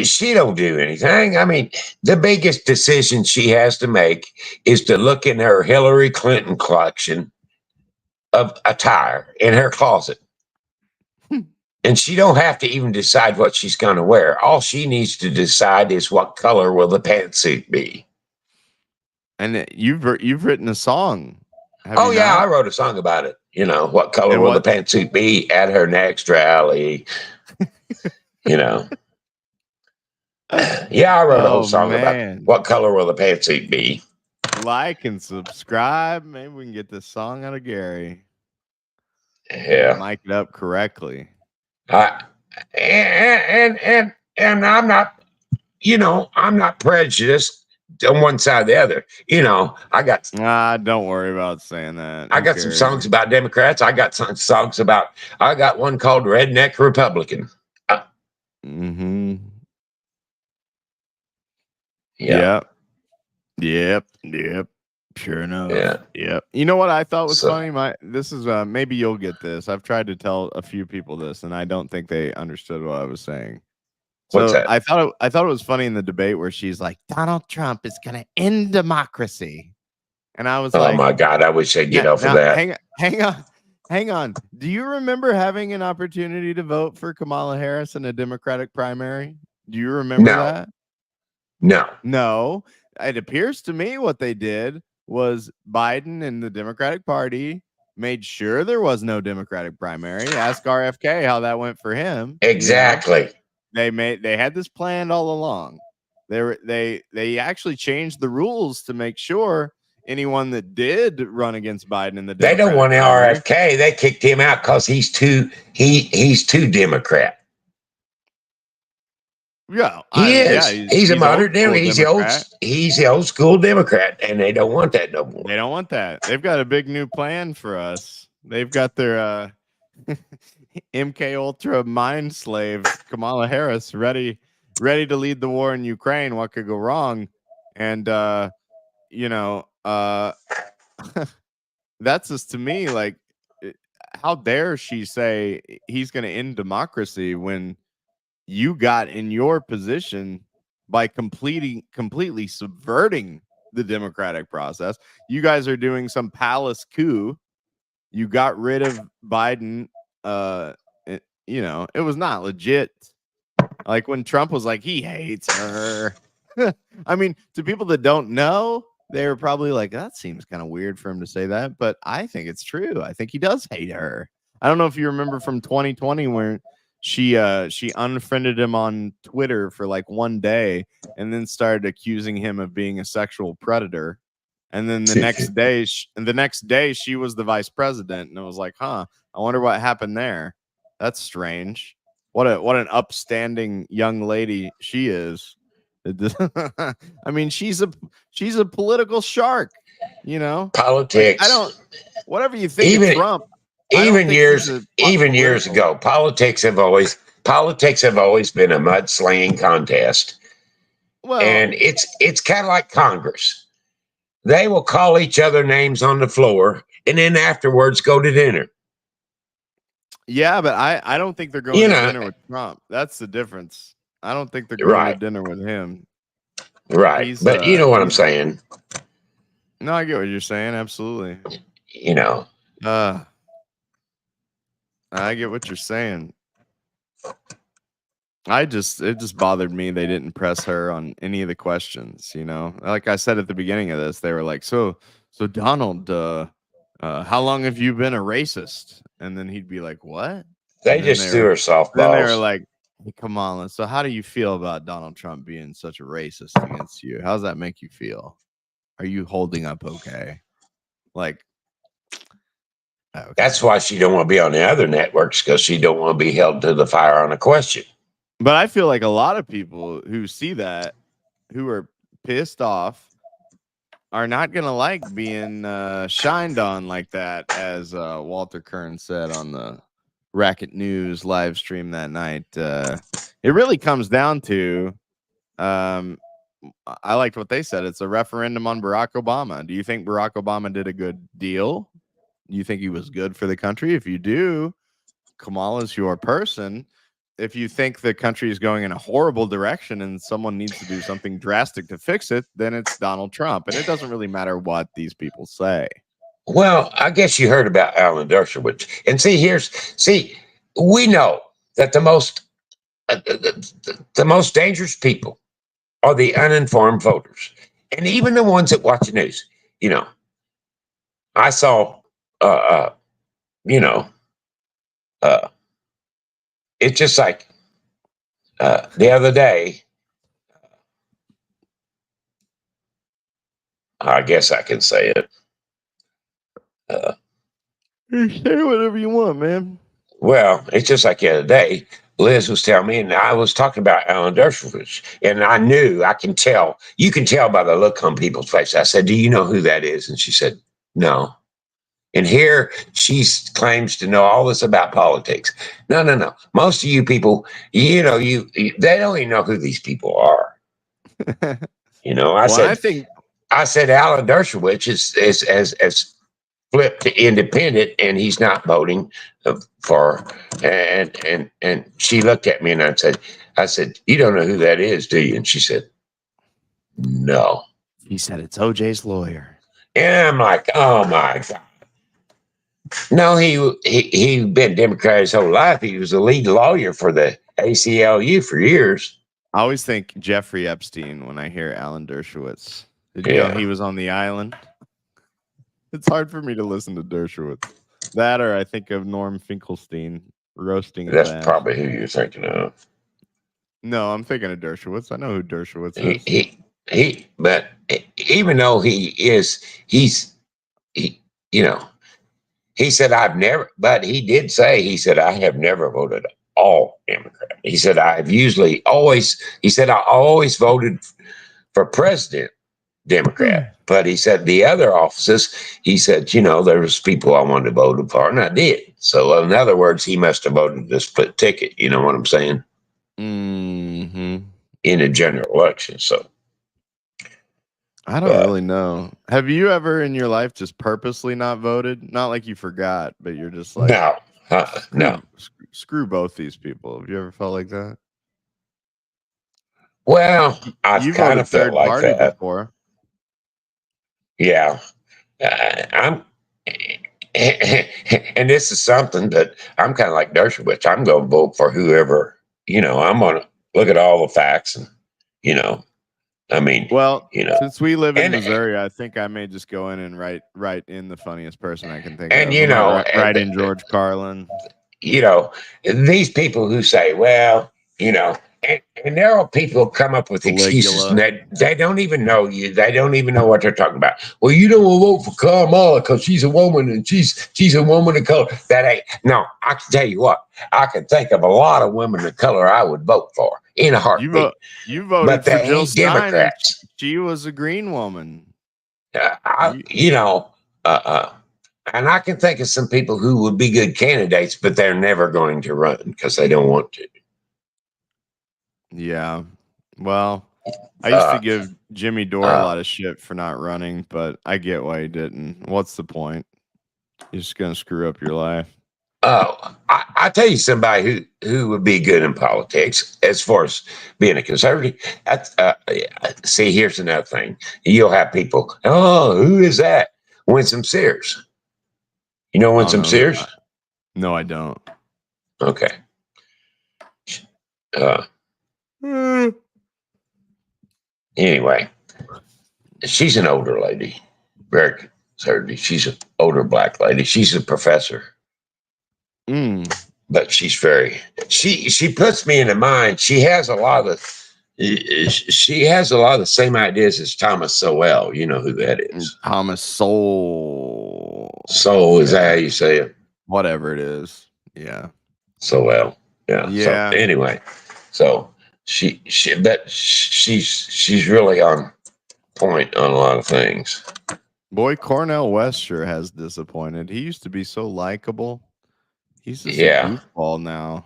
[SPEAKER 2] she don't do anything. I mean, the biggest decision she has to make is to look in her Hillary Clinton collection of attire in her closet. And she don't have to even decide what she's going to wear. All she needs to decide is what color will the pantsuit be. And
[SPEAKER 1] you've written a song.
[SPEAKER 2] Oh yeah, I wrote a song about it. What color will the pantsuit be at her next rally? Yeah, I wrote a whole song about what color will the pantsuit be.
[SPEAKER 1] like and subscribe. Maybe we can get this song out of Gary.
[SPEAKER 2] Yeah.
[SPEAKER 1] Mic it up correctly.
[SPEAKER 2] And I'm not, I'm not prejudiced on one side or the other. I got
[SPEAKER 1] Don't worry about saying that.
[SPEAKER 2] I
[SPEAKER 1] Who
[SPEAKER 2] got some
[SPEAKER 1] cares?
[SPEAKER 2] songs about Democrats. I got some songs about. I got one called Redneck Republican.
[SPEAKER 1] Mm-hmm.
[SPEAKER 2] Yeah.
[SPEAKER 1] Yep. Sure enough.
[SPEAKER 2] Yeah.
[SPEAKER 1] Yep. You know what I thought was
[SPEAKER 2] So-
[SPEAKER 1] funny? This is maybe you'll get this. I've tried to tell a few people this, and I don't think they understood what I was saying.
[SPEAKER 2] What's
[SPEAKER 1] So
[SPEAKER 2] that?
[SPEAKER 1] I thought it was funny in the debate where she's like, Donald Trump is going to end democracy, and I was
[SPEAKER 2] Oh
[SPEAKER 1] like,
[SPEAKER 2] my God! I wish they'd get off of
[SPEAKER 1] now,
[SPEAKER 2] that.
[SPEAKER 1] hang on. Do you remember having an opportunity to vote for Kamala Harris in a Democratic primary? Do you remember
[SPEAKER 2] No.
[SPEAKER 1] that?
[SPEAKER 2] No.
[SPEAKER 1] No. It appears to me what they did was Biden and the Democratic Party made sure there was no Democratic primary. Ask RFK how that went for him.
[SPEAKER 2] Exactly.
[SPEAKER 1] They had this planned all along. They actually changed the rules to make sure anyone that did run against Biden in the
[SPEAKER 2] They don't
[SPEAKER 1] Democratic
[SPEAKER 2] want
[SPEAKER 1] primary,
[SPEAKER 2] RFK. They kicked him out because he's too Democrat.
[SPEAKER 1] yeah,
[SPEAKER 2] He is. He's a
[SPEAKER 1] he's old
[SPEAKER 2] moderate
[SPEAKER 1] school
[SPEAKER 2] Democrat. He's the old school Democrat, and they don't want that no more.
[SPEAKER 1] They don't want that. They've got a big new plan for us. They've got their MK Ultra mind slave Kamala Harris ready to lead the war in Ukraine. What could go wrong? And that's just to me like, how dare she say he's going to end democracy when you got in your position by completely subverting the democratic process. You guys are doing some palace coup. You got rid of Biden. It was not legit. Like when Trump was like, he hates her. I mean, to people that don't know, they were probably like, that seems kind of weird for him to say that. But I think it's true. I think he does hate her. I don't know if you remember from 2020 where she unfriended him on Twitter for like one day and then started accusing him of being a sexual predator. And then the next day she was the vice president, and it was like, I wonder what happened there. That's strange. What an upstanding young lady she is. I mean, she's a political shark,
[SPEAKER 2] Politics.
[SPEAKER 1] Like, I don't. Whatever you think of Trump, I don't
[SPEAKER 2] even
[SPEAKER 1] think
[SPEAKER 2] years
[SPEAKER 1] he's
[SPEAKER 2] years ago, politics have always been a mudslinging contest.
[SPEAKER 1] Well,
[SPEAKER 2] And it's kind of like Congress. They will call each other names on the floor and then afterwards go to dinner.
[SPEAKER 1] Yeah, but I don't think they're going to dinner with Trump. That's the difference. I don't think they're going to dinner with him.
[SPEAKER 2] Right. But you know what I'm saying?
[SPEAKER 1] No, I get what you're saying. Absolutely. I get what you're saying. It just bothered me they didn't press her on any of the questions, Like I said at the beginning of this, they were like, so Donald, how long have you been a racist? And then he'd be like, what?
[SPEAKER 2] They just threw her softballs.
[SPEAKER 1] Then they were like, hey, Kamala, so how do you feel about Donald Trump being such a racist against you? How does that make you feel? Are you holding up okay? Like, okay.
[SPEAKER 2] That's why she don't want to be on the other networks, because she don't want to be held to the fire on a question.
[SPEAKER 1] But I feel like a lot of people who see that, who are pissed off, are not going to like being shined on like that, as Walter Kern said on the Racket News live stream that night. It really comes down to, I liked what they said. It's a referendum on Barack Obama. Do you think Barack Obama did a good deal? Do you think he was good for the country? If you do, Kamala's your person. If you think the country is going in a horrible direction and someone needs to do something drastic to fix it, then it's Donald Trump. And it doesn't really matter what these people say.
[SPEAKER 2] Well, I guess you heard about Alan Dershowitz. And we know that the most dangerous people are the uninformed voters. And even the ones that watch the news. I saw, it's just like the other day, I guess I can say it.
[SPEAKER 1] You say whatever you want, man.
[SPEAKER 2] Well, it's just like the other day. Liz was telling me, and I was talking about Alan Dershowitz, and I knew, I can tell, you can tell by the look on people's face. I said, "Do you know who that is?" And she said, "No." And here she claims to know all this about politics. No, no, no. Most of you people, they don't even know who these people are. I
[SPEAKER 1] Well,
[SPEAKER 2] said, Alan Dershowitz is flipped to independent, and he's not voting for. And she looked at me, and I said, "You don't know who that is, do you?" And she said, "No."
[SPEAKER 1] He said it's OJ's lawyer.
[SPEAKER 2] And I'm like, "Oh my God." No, he been Democrat his whole life. He was the lead lawyer for the ACLU for years.
[SPEAKER 1] I always think Jeffrey Epstein when I hear Alan Dershowitz. Did you know he was on the island? It's hard for me to listen to Dershowitz. That, or I think of Norm Finkelstein roasting his ass.
[SPEAKER 2] Probably who you're thinking of.
[SPEAKER 1] No, I'm thinking of Dershowitz. I know who Dershowitz is.
[SPEAKER 2] But even though he said, he said, "I have never voted all Democrat." He said, I always voted for president Democrat. But he said the other offices, he said, there was people I wanted to vote for, and I did. So in other words, he must have voted the split ticket. You know what I'm saying?
[SPEAKER 1] Mm-hmm.
[SPEAKER 2] In a general election. So
[SPEAKER 1] I don't really know. Have you ever in your life just purposely not voted? Not like you forgot, but you're just like,
[SPEAKER 2] no.
[SPEAKER 1] Screw both these people. Have you ever felt like that?
[SPEAKER 2] Well, I've kind of felt like that
[SPEAKER 1] before.
[SPEAKER 2] Yeah, I'm, and this is something that I'm kind of like Dershowitz. I'm going to vote for whoever. I'm going to look at all the facts, and
[SPEAKER 1] since we live in Missouri, I think I may just go in and write in the funniest person I can think of. Write in George Carlin.
[SPEAKER 2] These people who say, well, and there are people who come up with excuses and they don't even know you. They don't even know what they're talking about. Well, you don't want to vote for Kamala because she's a woman and she's a woman of color. That ain't. No, I can tell you what. I can think of a lot of women of color I would vote for in a heartbeat.
[SPEAKER 1] You voted for Jill Stein, Democrats. She was a green woman.
[SPEAKER 2] And I can think of some people who would be good candidates, but they're never going to run because they don't want to.
[SPEAKER 1] Yeah. Well, I used to give Jimmy Dore a lot of shit for not running, but I get why he didn't. What's the point? You're just going to screw up your life.
[SPEAKER 2] I tell you somebody who would be good in politics as far as being a conservative. See, here's another thing. You'll have people, oh, who is that? Winsome Sears. You know Winsome Sears?
[SPEAKER 1] No, I don't.
[SPEAKER 2] Okay. Anyway, she's an older lady. Very conservative. She's an older black lady. She's a professor. But she's she puts me in the mind. She has a lot of the same ideas as Thomas Sowell. You know who that is?
[SPEAKER 1] Thomas Sowell.
[SPEAKER 2] Soul, is that how you say it?
[SPEAKER 1] Whatever it is. Yeah.
[SPEAKER 2] Sowell. Yeah.
[SPEAKER 1] Yeah.
[SPEAKER 2] So anyway, she's really on point on a lot of things.
[SPEAKER 1] Boy, Cornel West sure has disappointed. He used to be so likable. He's just a goofball now.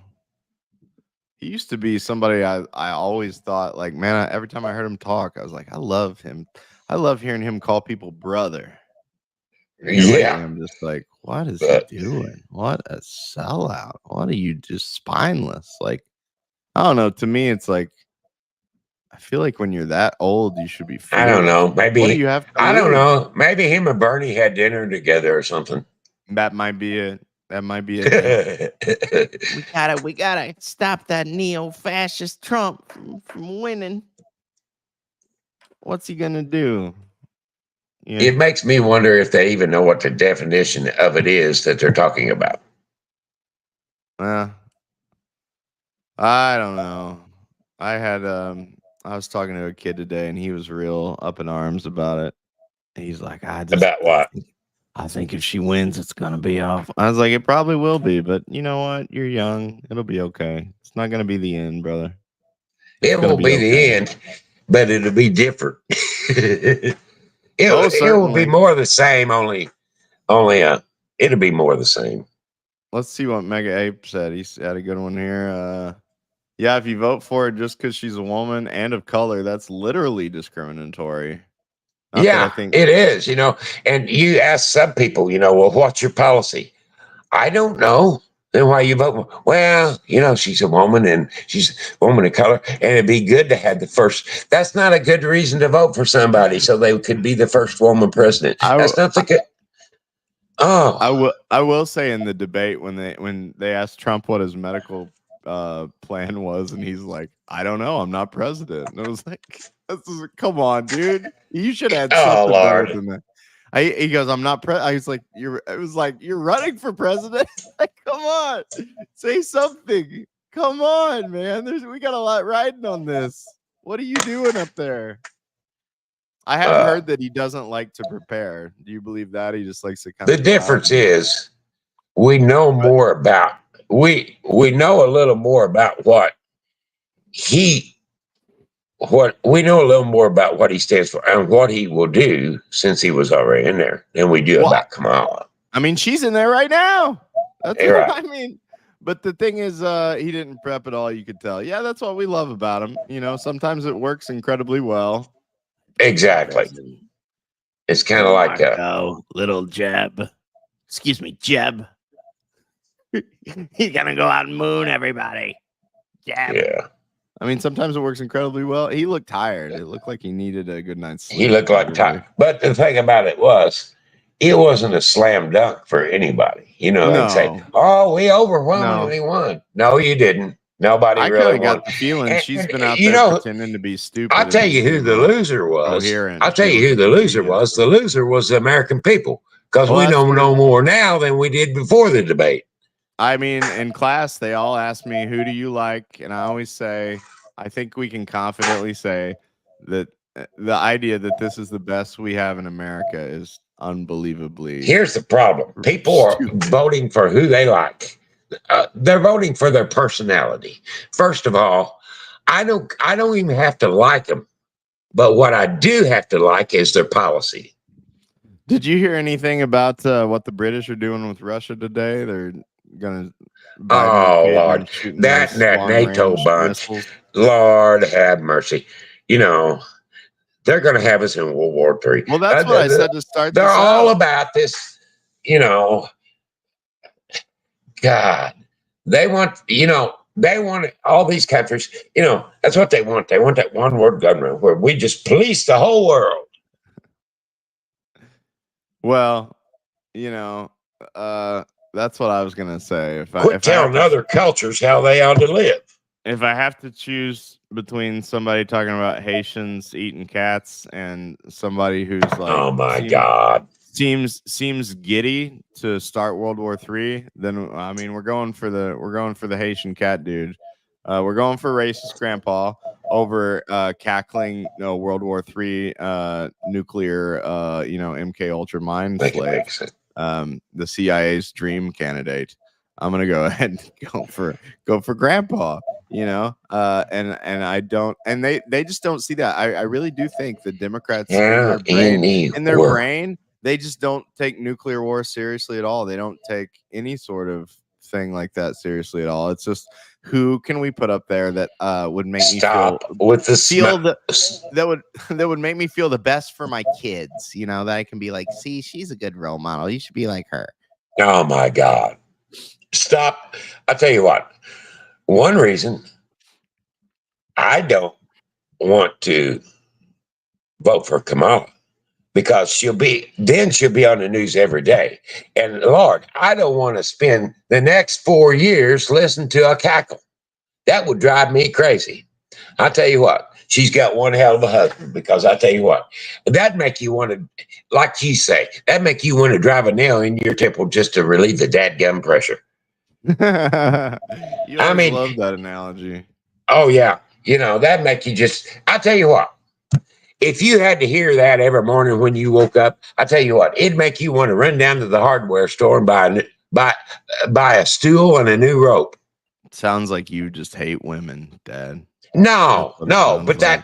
[SPEAKER 1] He used to be somebody I always thought, like, man, every time I heard him talk, I was like, I love him. I love hearing him call people brother. Lately, I'm just like, what is he doing? What a sellout. What are you just spineless? Like, I don't know. To me, it's like, I feel like when you're that old, you should be fearless.
[SPEAKER 2] I don't know. Maybe
[SPEAKER 1] what do you have to
[SPEAKER 2] I don't know. Maybe him and Bernie had dinner together or something.
[SPEAKER 1] That might be it. That might be it. we gotta stop that neo-fascist Trump from winning. What's he gonna do?
[SPEAKER 2] Yeah. It makes me wonder if they even know what the definition of it is that they're talking about.
[SPEAKER 1] I don't know. I was talking to a kid today, and he was real up in arms about it. He's like,
[SPEAKER 2] About what?
[SPEAKER 1] I think if she wins, it's gonna be off. I was like, it probably will be, but you know what? You're young. It'll be okay. It's not gonna be the end, brother. It's
[SPEAKER 2] It
[SPEAKER 1] gonna
[SPEAKER 2] won't
[SPEAKER 1] be
[SPEAKER 2] be the
[SPEAKER 1] okay.
[SPEAKER 2] end, but it'll be different.
[SPEAKER 1] Oh,
[SPEAKER 2] It will be
[SPEAKER 1] certainly.
[SPEAKER 2] more of the same. It'll be more of the same.
[SPEAKER 1] Let's see what Mega Ape said. He had a good one here. Yeah, if you vote for it just because she's a woman and of color, that's literally discriminatory. Not that I
[SPEAKER 2] Yeah,
[SPEAKER 1] think.
[SPEAKER 2] it is. And you ask some people, well, what's your policy? I don't know. Then why you vote? Well, she's a woman and she's a woman of color, and it'd be good to have the first. That's not a good reason to vote for somebody, so they could be the first woman president.
[SPEAKER 1] I,
[SPEAKER 2] That's not the good. Oh,
[SPEAKER 1] I will say in the debate when they asked Trump what his medical plan was, and he's like, I don't know, I'm not president. And I was like, come on, dude, you should add
[SPEAKER 2] oh
[SPEAKER 1] something better
[SPEAKER 2] Lord.
[SPEAKER 1] than that. He goes, I'm not I was like, it was like, you're running for president. Like, come on, say something. Come on, man. We got a lot riding on this. What are you doing up there? I have heard that he doesn't like to prepare. Do you believe that? He just likes to kind
[SPEAKER 2] The
[SPEAKER 1] of go out.
[SPEAKER 2] difference is we know more about we know a little more about what we know a little more about what he stands for and what he will do since he was already in there than we do about Kamala.
[SPEAKER 1] I mean, she's in there right now. That's
[SPEAKER 2] You're
[SPEAKER 1] what
[SPEAKER 2] right.
[SPEAKER 1] I mean. But the thing is, he didn't prep at all. You could tell. Yeah, that's what we love about him. Sometimes it works incredibly well.
[SPEAKER 2] Exactly. It's kind of like
[SPEAKER 1] little Jeb. Excuse me, Jeb. He's gonna go out and moon everybody. Jeb.
[SPEAKER 2] Yeah.
[SPEAKER 1] I mean, sometimes it works incredibly well. He looked tired. It looked like he needed a good night's sleep.
[SPEAKER 2] He looked like tired. But the thing about it wasn't a slam dunk for anybody. They'd say, "Oh, we overwhelmingly won." No, you didn't. Nobody really won.
[SPEAKER 1] Got the feeling she's been out
[SPEAKER 2] there
[SPEAKER 1] pretending to be stupid.
[SPEAKER 2] I'll tell you who the loser was. I'll tell you who the loser was. The loser was the American people, because we know no more now than we did before the debate.
[SPEAKER 1] I mean, in class, they all ask me, who do you like? And I always say, I think we can confidently say that the idea that this is the best we have in America is unbelievably.
[SPEAKER 2] Here's the problem. People are voting for who they like. They're voting for their personality. First of all, I don't even have to like them, but what I do have to like is their policy.
[SPEAKER 1] Did you hear anything about what the British are doing with Russia today? They're gonna.
[SPEAKER 2] Oh Lord, that NATO bunch. Missiles. Lord have mercy. They're going to have us in World War III.
[SPEAKER 1] Well, that's what I said to start.
[SPEAKER 2] They're all about this. God, they want. They want all these countries. That's what they want. They want that one world government where we just police the whole world.
[SPEAKER 1] Well, that's what I was gonna say.
[SPEAKER 2] Quit telling other cultures how they ought to live.
[SPEAKER 1] If I have to choose between somebody talking about Haitians eating cats and somebody who's like,
[SPEAKER 2] oh my God,
[SPEAKER 1] seems giddy to start World War III, then I mean we're going for the Haitian cat dude. We're going for racist grandpa over cackling World War III nuclear MK Ultra mind slave. The CIA's dream candidate. I'm gonna go ahead and go for grandpa, and I don't, and they just don't see that. I really do think the Democrats in their brain, they just don't take nuclear war seriously at all. They don't take any sort of thing like that seriously at all. It's just, who can we put up there that would make me feel that would make me feel the best for my kids, that I can be like, see, she's a good role model, you should be like her.
[SPEAKER 2] Oh my God. Stop. I'll tell you what. One reason I don't want to vote for Kamala, because she'll be on the news every day. And Lord, I don't want to spend the next 4 years listening to a cackle. That would drive me crazy. I'll tell you what. She's got one hell of a husband, because I tell you what, that make you want to, like you say, that make you want to drive a nail in your temple just to relieve the dadgum pressure.
[SPEAKER 1] I love that analogy.
[SPEAKER 2] Oh yeah, that make you just. I tell you what, if you had to hear that every morning when you woke up, I tell you what, it'd make you want to run down to the hardware store and buy a stool and a new rope.
[SPEAKER 1] Sounds like you just hate women, Dad.
[SPEAKER 2] No,
[SPEAKER 1] That's what it
[SPEAKER 2] no,
[SPEAKER 1] sounds
[SPEAKER 2] but
[SPEAKER 1] like.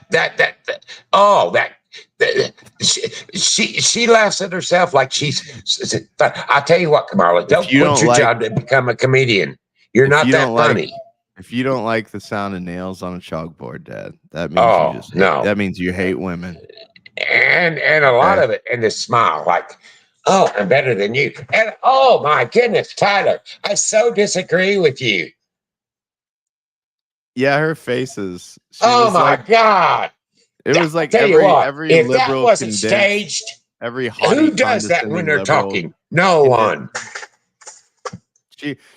[SPEAKER 2] she laughs at herself like she's. I'll tell you what, Kamala,
[SPEAKER 1] If
[SPEAKER 2] don't
[SPEAKER 1] you
[SPEAKER 2] quit
[SPEAKER 1] don't
[SPEAKER 2] your
[SPEAKER 1] like,
[SPEAKER 2] job to become a comedian. You're
[SPEAKER 1] if
[SPEAKER 2] not
[SPEAKER 1] you
[SPEAKER 2] that
[SPEAKER 1] don't like,
[SPEAKER 2] funny.
[SPEAKER 1] if you don't like the sound of nails on a chalkboard, Dad, that means you
[SPEAKER 2] Oh
[SPEAKER 1] just hate.
[SPEAKER 2] no,
[SPEAKER 1] That means you hate women.
[SPEAKER 2] and a lot
[SPEAKER 1] Okay.
[SPEAKER 2] of it, and the smile, like, oh, I'm better than you, and oh my goodness, Tyler, I so disagree with you.
[SPEAKER 1] Yeah, her faces. She
[SPEAKER 2] Oh
[SPEAKER 1] was
[SPEAKER 2] my
[SPEAKER 1] like,
[SPEAKER 2] God.
[SPEAKER 1] it was like
[SPEAKER 2] Tell you what,
[SPEAKER 1] every
[SPEAKER 2] if that
[SPEAKER 1] liberal
[SPEAKER 2] wasn't
[SPEAKER 1] condensed,
[SPEAKER 2] staged,
[SPEAKER 1] every
[SPEAKER 2] who
[SPEAKER 1] haughty,
[SPEAKER 2] does that when
[SPEAKER 1] condescending
[SPEAKER 2] they're
[SPEAKER 1] liberal
[SPEAKER 2] talking? No
[SPEAKER 1] condensed.
[SPEAKER 2] one.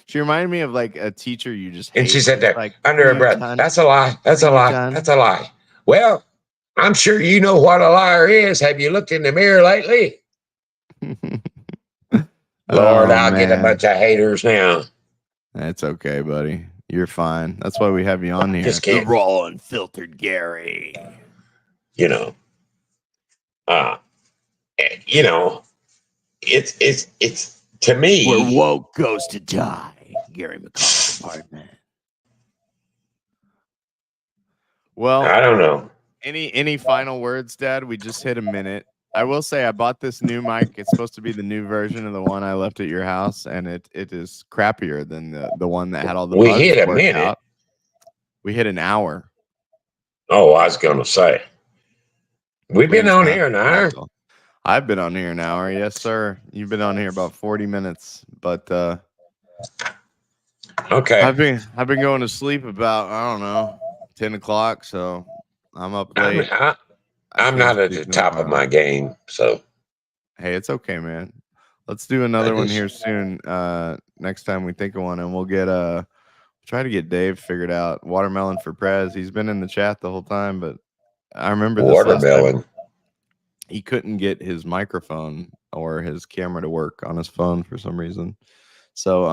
[SPEAKER 1] She reminded me of like a teacher you just
[SPEAKER 2] And
[SPEAKER 1] hate.
[SPEAKER 2] she said
[SPEAKER 1] It's
[SPEAKER 2] that
[SPEAKER 1] like,
[SPEAKER 2] under
[SPEAKER 1] are
[SPEAKER 2] her
[SPEAKER 1] you
[SPEAKER 2] breath.
[SPEAKER 1] done?
[SPEAKER 2] That's a lie. That's
[SPEAKER 1] Are
[SPEAKER 2] a
[SPEAKER 1] you
[SPEAKER 2] lie.
[SPEAKER 1] done?
[SPEAKER 2] That's a lie. Well, I'm sure you know what a liar is. Have you looked in the mirror lately? Lord,
[SPEAKER 1] Oh
[SPEAKER 2] I'll get a
[SPEAKER 1] man,
[SPEAKER 2] bunch of haters now.
[SPEAKER 1] that's okay, buddy. You're fine. That's why we have you on here.
[SPEAKER 2] Just
[SPEAKER 1] The
[SPEAKER 2] kidding.
[SPEAKER 1] raw unfiltered Gary.
[SPEAKER 2] You know, uh, you know, it's to me.
[SPEAKER 1] Where woke goes to die. Gary McCall's apartment. Well,
[SPEAKER 2] I don't know.
[SPEAKER 1] any final words, Dad? We just hit a minute. I will say I bought this new mic. It's supposed to be the new version of the one I left at your house, and it is crappier than the one that had all the
[SPEAKER 2] We
[SPEAKER 1] bugs
[SPEAKER 2] hit a
[SPEAKER 1] worked
[SPEAKER 2] minute.
[SPEAKER 1] out. We hit an hour.
[SPEAKER 2] Oh, I was gonna say we've been
[SPEAKER 1] Please,
[SPEAKER 2] on
[SPEAKER 1] not
[SPEAKER 2] here an hour.
[SPEAKER 1] I've been on here an hour. Yes, sir. You've been on here about 40 minutes, but
[SPEAKER 2] Okay.
[SPEAKER 1] I've been going to sleep about, I don't know, 10 o'clock, so I'm up late.
[SPEAKER 2] I'm not at the top of my game, so
[SPEAKER 1] hey, it's okay, man. Let's do another one here soon. Next time we think of one, and we'll get try to get Dave figured out. Watermelon for Prez. He's been in the chat the whole time, but I remember this last time he couldn't get his microphone or his camera to work on his phone for some reason. So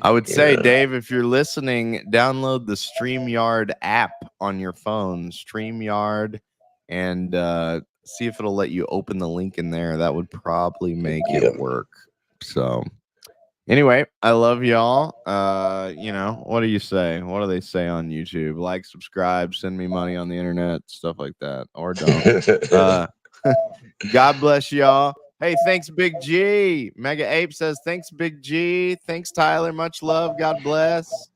[SPEAKER 1] I would say, Dave, if you're listening, download the StreamYard app on your phone, StreamYard, and see if it'll let you open the link in there. That would probably make it work. So anyway, I love y'all. You know, what do you say? What do they say on YouTube? Like, subscribe, send me money on the internet, stuff like that, or don't. God bless y'all. Hey, thanks, Big G. Mega Ape says, thanks, Big G. Thanks, Tyler. Much love. God bless.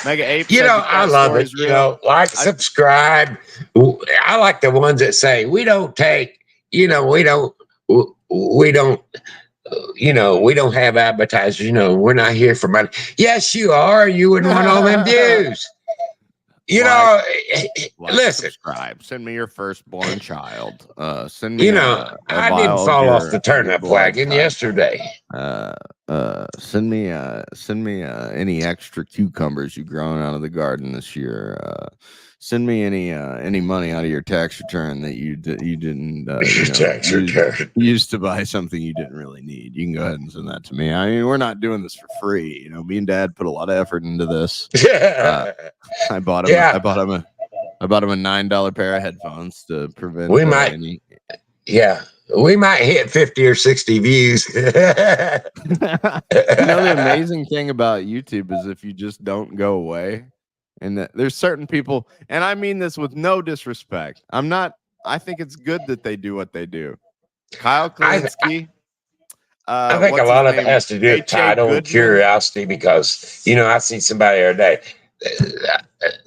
[SPEAKER 1] Mega Ape said,
[SPEAKER 2] I love it. You know, like, subscribe. I like the ones that say, we don't take, we don't, we don't have advertisers. We're not here for money. Yes, you are. You wouldn't want all them views. Listen.
[SPEAKER 1] Subscribe. Send me your firstborn child. Send me.
[SPEAKER 2] I didn't fall off the turnip wagon yesterday.
[SPEAKER 1] Send me any extra cucumbers you grown out of the garden this year. Send me any money out of your tax return that you didn't use to buy something you didn't really need. You can go ahead and send that to me. I mean, we're not doing this for free. Me and Dad put a lot of effort into this. I bought him. I bought him a $9 pair of headphones to prevent. We might
[SPEAKER 2] hit 50 or 60 views.
[SPEAKER 1] The amazing thing about YouTube is if you just don't go away. And there's certain people, and I mean this with no disrespect. I think it's good that they do what they do. Kyle Klinsky.
[SPEAKER 2] I think a lot of it has to do with title and curiosity, because, I see somebody the other day,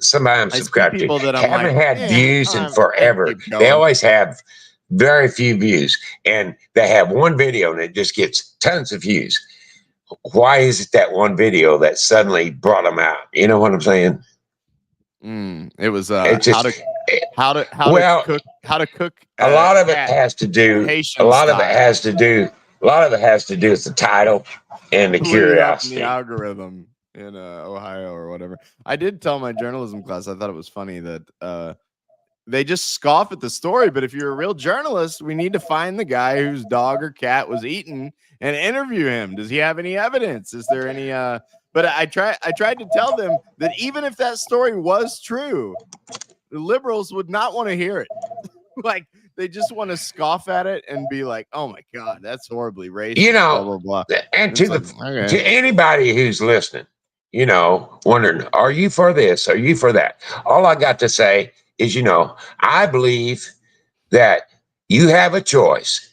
[SPEAKER 2] somebody I'm subscribed to, haven't had views in forever. They always have very few views, and they have one video and it just gets tons of views. Why is it that one video that suddenly brought them out? You know what I'm saying?
[SPEAKER 1] It was how to cook.
[SPEAKER 2] A lot of it has to do. A lot of it has to do with the title and the curiosity.
[SPEAKER 1] The algorithm in Ohio or whatever. I did tell my journalism class, I thought it was funny that they just scoff at the story, but if you're a real journalist, we need to find the guy whose dog or cat was eaten and interview him. Does he have any evidence? Is there any but I tried to tell them that even if that story was true, the liberals would not want to hear it. Like they just want to scoff at it and be like, "Oh my god, that's horribly racist."
[SPEAKER 2] You know,
[SPEAKER 1] blah blah blah.
[SPEAKER 2] and
[SPEAKER 1] It's
[SPEAKER 2] to
[SPEAKER 1] like,
[SPEAKER 2] to anybody who's listening, you know, wondering, are you for this? Are you for that? All I got to say is, you know, I believe that you have a choice.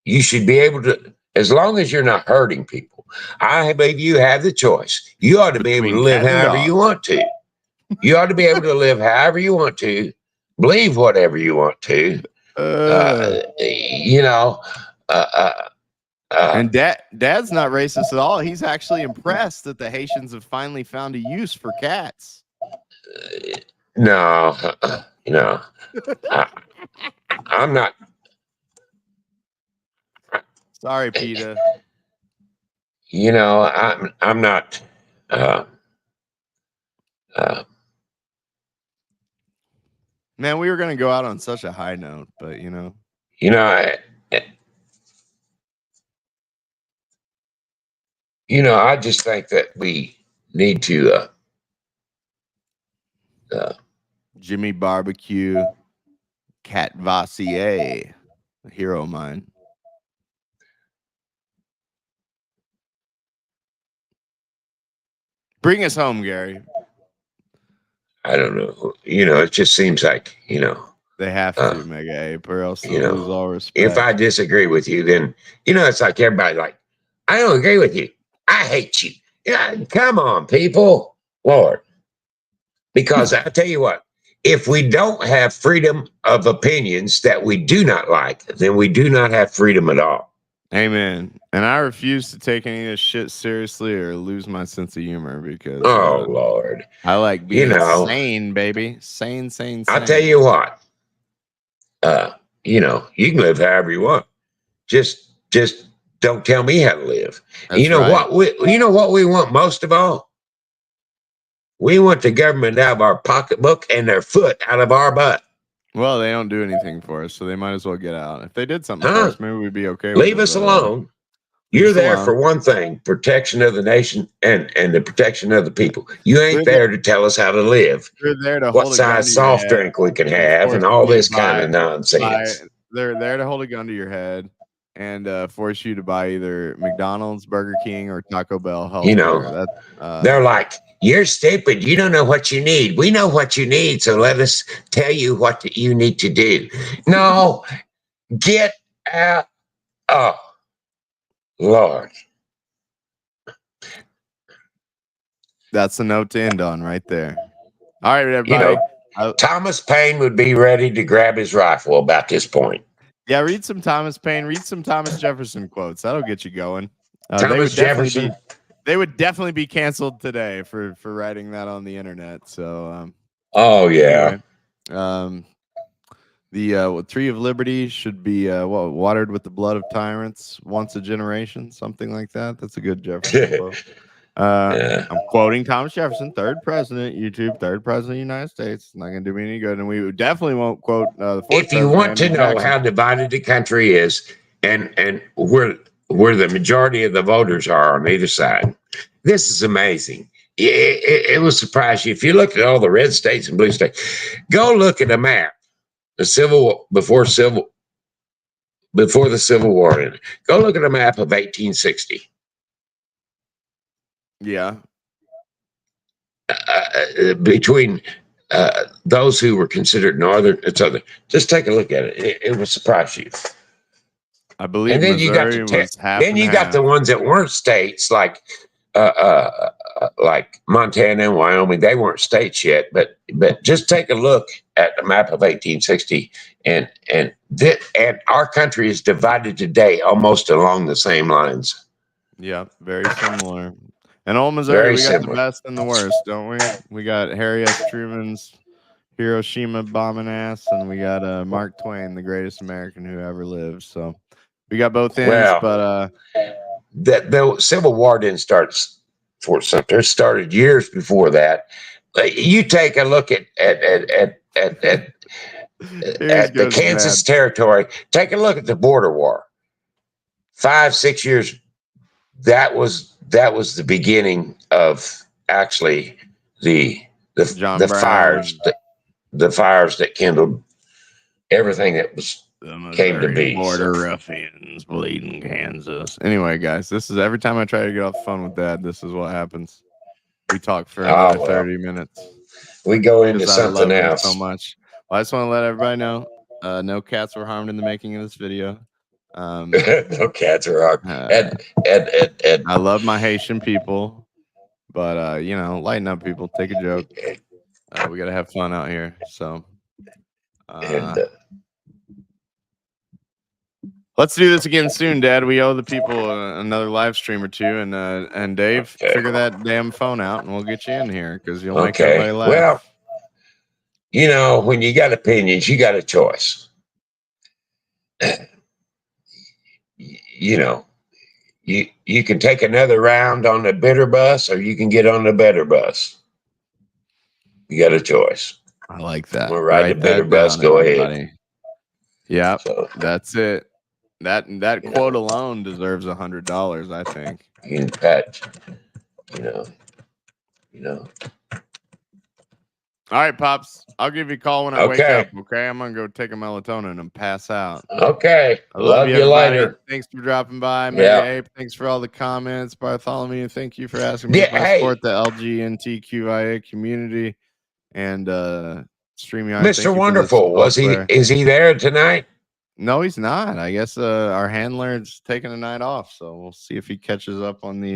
[SPEAKER 2] You should be able to, as long as you're not hurting people. I believe you have the choice. You ought to be able to
[SPEAKER 1] between
[SPEAKER 2] live
[SPEAKER 1] cat and
[SPEAKER 2] however
[SPEAKER 1] dog.
[SPEAKER 2] you want to. You ought to be able to live however you want to, believe whatever you want to. You know,
[SPEAKER 1] And Dad's not racist at all. He's actually impressed that the Haitians have finally found a use for cats.
[SPEAKER 2] no, you know, I'm not.
[SPEAKER 1] Sorry, Peter.
[SPEAKER 2] You know, I'm not.
[SPEAKER 1] Man, we were gonna go out on such a high note, but you know,
[SPEAKER 2] You know, I just think that we need to.
[SPEAKER 1] Jimmy Barbecue, Cat Vassier, a hero of mine. Bring us home, Gary.
[SPEAKER 2] I don't know. You know, it just seems like, you know,
[SPEAKER 1] They have to, Mega Ape, or else
[SPEAKER 2] you
[SPEAKER 1] they'll lose
[SPEAKER 2] know,
[SPEAKER 1] all respect.
[SPEAKER 2] if I disagree with you, then, you know, it's like everybody like, I don't agree with you. I hate you. Yeah, come on, people. Lord. Because I tell you what, if we don't have freedom of opinions that we do not like, then we do not have freedom at all.
[SPEAKER 1] Amen. And I refuse to take any of this shit seriously or lose my sense of humor because
[SPEAKER 2] Oh, Lord.
[SPEAKER 1] I like being
[SPEAKER 2] You know,
[SPEAKER 1] sane, baby. Sane.
[SPEAKER 2] I'll tell you what. You know, you can live however you want. Just don't tell me how to live.
[SPEAKER 1] That's
[SPEAKER 2] You know
[SPEAKER 1] right.
[SPEAKER 2] what we want most of all? We want the government out of our pocketbook and their foot out of our butt.
[SPEAKER 1] Well, they don't do anything for us, so they might as well get out. If they did something for
[SPEAKER 2] Huh?
[SPEAKER 1] us, maybe we'd be okay
[SPEAKER 2] Leave
[SPEAKER 1] with
[SPEAKER 2] us
[SPEAKER 1] it.
[SPEAKER 2] alone.
[SPEAKER 1] Leave
[SPEAKER 2] You're
[SPEAKER 1] us
[SPEAKER 2] there
[SPEAKER 1] alone.
[SPEAKER 2] for one thing, protection of the nation and the protection of the people. You ain't
[SPEAKER 1] We're
[SPEAKER 2] there to tell us how to live.
[SPEAKER 1] They're there to
[SPEAKER 2] What
[SPEAKER 1] hold a gun
[SPEAKER 2] size
[SPEAKER 1] to your
[SPEAKER 2] soft
[SPEAKER 1] head
[SPEAKER 2] drink we can
[SPEAKER 1] and
[SPEAKER 2] have
[SPEAKER 1] force
[SPEAKER 2] and all
[SPEAKER 1] you to
[SPEAKER 2] this kind of nonsense.
[SPEAKER 1] They're there to hold a gun to your head and force you to buy either McDonald's, Burger King, or Taco Bell
[SPEAKER 2] You
[SPEAKER 1] healthcare.
[SPEAKER 2] know, they're like, you're stupid. You don't know what you need. We know what you need. So let us tell you what you need to do. No, get out. Oh, Lord.
[SPEAKER 1] That's the note to end on right there. All right, everybody.
[SPEAKER 2] You know, Thomas Paine would be ready to grab his rifle about this point.
[SPEAKER 1] Yeah, read some Thomas Paine, read some Thomas Jefferson quotes. That'll get you going.
[SPEAKER 2] Thomas Jefferson.
[SPEAKER 1] They would definitely be canceled today for writing that on the internet. So,
[SPEAKER 2] oh yeah.
[SPEAKER 1] Anyway, the tree of liberty should be watered with the blood of tyrants once a generation, something like that. That's a good Jefferson quote.
[SPEAKER 2] Yeah.
[SPEAKER 1] I'm quoting Thomas Jefferson, third president, YouTube, third president of the United States. It's not going to do me any good, and we definitely won't quote the fourth.
[SPEAKER 2] If you want to know how divided the country is, and where the majority of the voters are on either side, this is amazing. It will surprise you if you look at all the red states and blue states. Go look at a map. Before the Civil War. Go look at a map of 1860.
[SPEAKER 1] Yeah.
[SPEAKER 2] Between those who were considered northern and southern, just take a look at it. It will surprise you.
[SPEAKER 1] I believe
[SPEAKER 2] and then
[SPEAKER 1] Missouri
[SPEAKER 2] you got
[SPEAKER 1] was half.
[SPEAKER 2] Then you got the ones that weren't states, like Montana and Wyoming. They weren't states yet, but just take a look at the map of 1860, and our country is divided today almost along the same lines.
[SPEAKER 1] Yeah, very similar. And old Missouri, we got the best and the worst, don't we? We got Harry S. Truman's Hiroshima bombing ass, and we got Mark Twain, the greatest American who ever lived. So we got both ends, but
[SPEAKER 2] the Civil War didn't start Fort Sumter. It started years before that. You take a look at the Kansas territory. Take a look at the border war. 5-6 years. That was the beginning of actually the fires that kindled everything that was came to be.
[SPEAKER 1] Border ruffians bleeding Kansas. Anyway, guys, this is every time I try to get off the phone with Dad, this is what happens. We talk for another 30 minutes.
[SPEAKER 2] We go into something else
[SPEAKER 1] so much. Well, I just want to let everybody know no cats were harmed in the making of this video.
[SPEAKER 2] No cats are harmed.
[SPEAKER 1] I love my Haitian people, but you know, lighten up, people. Take a joke. We gotta have fun out here. So let's do this again soon, Dad. We owe the people another live stream or two, and Dave, figure that damn phone out, and we'll get you in here because you'll make everybody laugh.
[SPEAKER 2] Well, you know, when you got opinions, you got a choice. You know, you can take another round on the bitter bus, or you can get on the better bus. You got a choice.
[SPEAKER 1] I like that.
[SPEAKER 2] We'll ride the bitter bus. Go ahead.
[SPEAKER 1] Yeah, so, that's it. That quote alone deserves $100, I think.
[SPEAKER 2] You can patch. You know.
[SPEAKER 1] All right, Pops. I'll give you a call when I wake up, okay? I'm going to go take a melatonin and pass out.
[SPEAKER 2] Okay.
[SPEAKER 1] I love you, everybody.
[SPEAKER 2] Later.
[SPEAKER 1] Thanks for dropping by. Mary Ape, thanks for all the comments. Bartholomew, thank you for asking me if I support the LGBTQIA community. And StreamYard,
[SPEAKER 2] Mr. Wonderful, is he there tonight?
[SPEAKER 1] No, he's not. I guess our handler's taking a night off, so we'll see if he catches up on the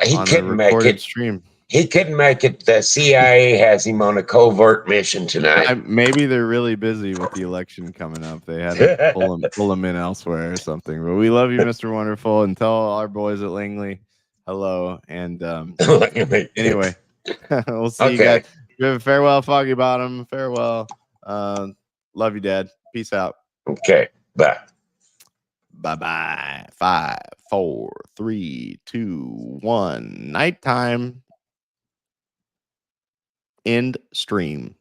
[SPEAKER 2] he couldn't make it.
[SPEAKER 1] Stream.
[SPEAKER 2] He couldn't make it. The CIA has him on a covert mission tonight.
[SPEAKER 1] Maybe they're really busy with the election coming up. They had to pull him in elsewhere or something. But we love you, Mr. Wonderful, and tell our boys at Langley hello. And anyway, we'll see you guys. Farewell, Foggy Bottom. Farewell. Love you, Dad. Peace out.
[SPEAKER 2] Okay. Bye.
[SPEAKER 1] Bye-bye. 5, 4, 3, 2, 1. Nighttime. End stream.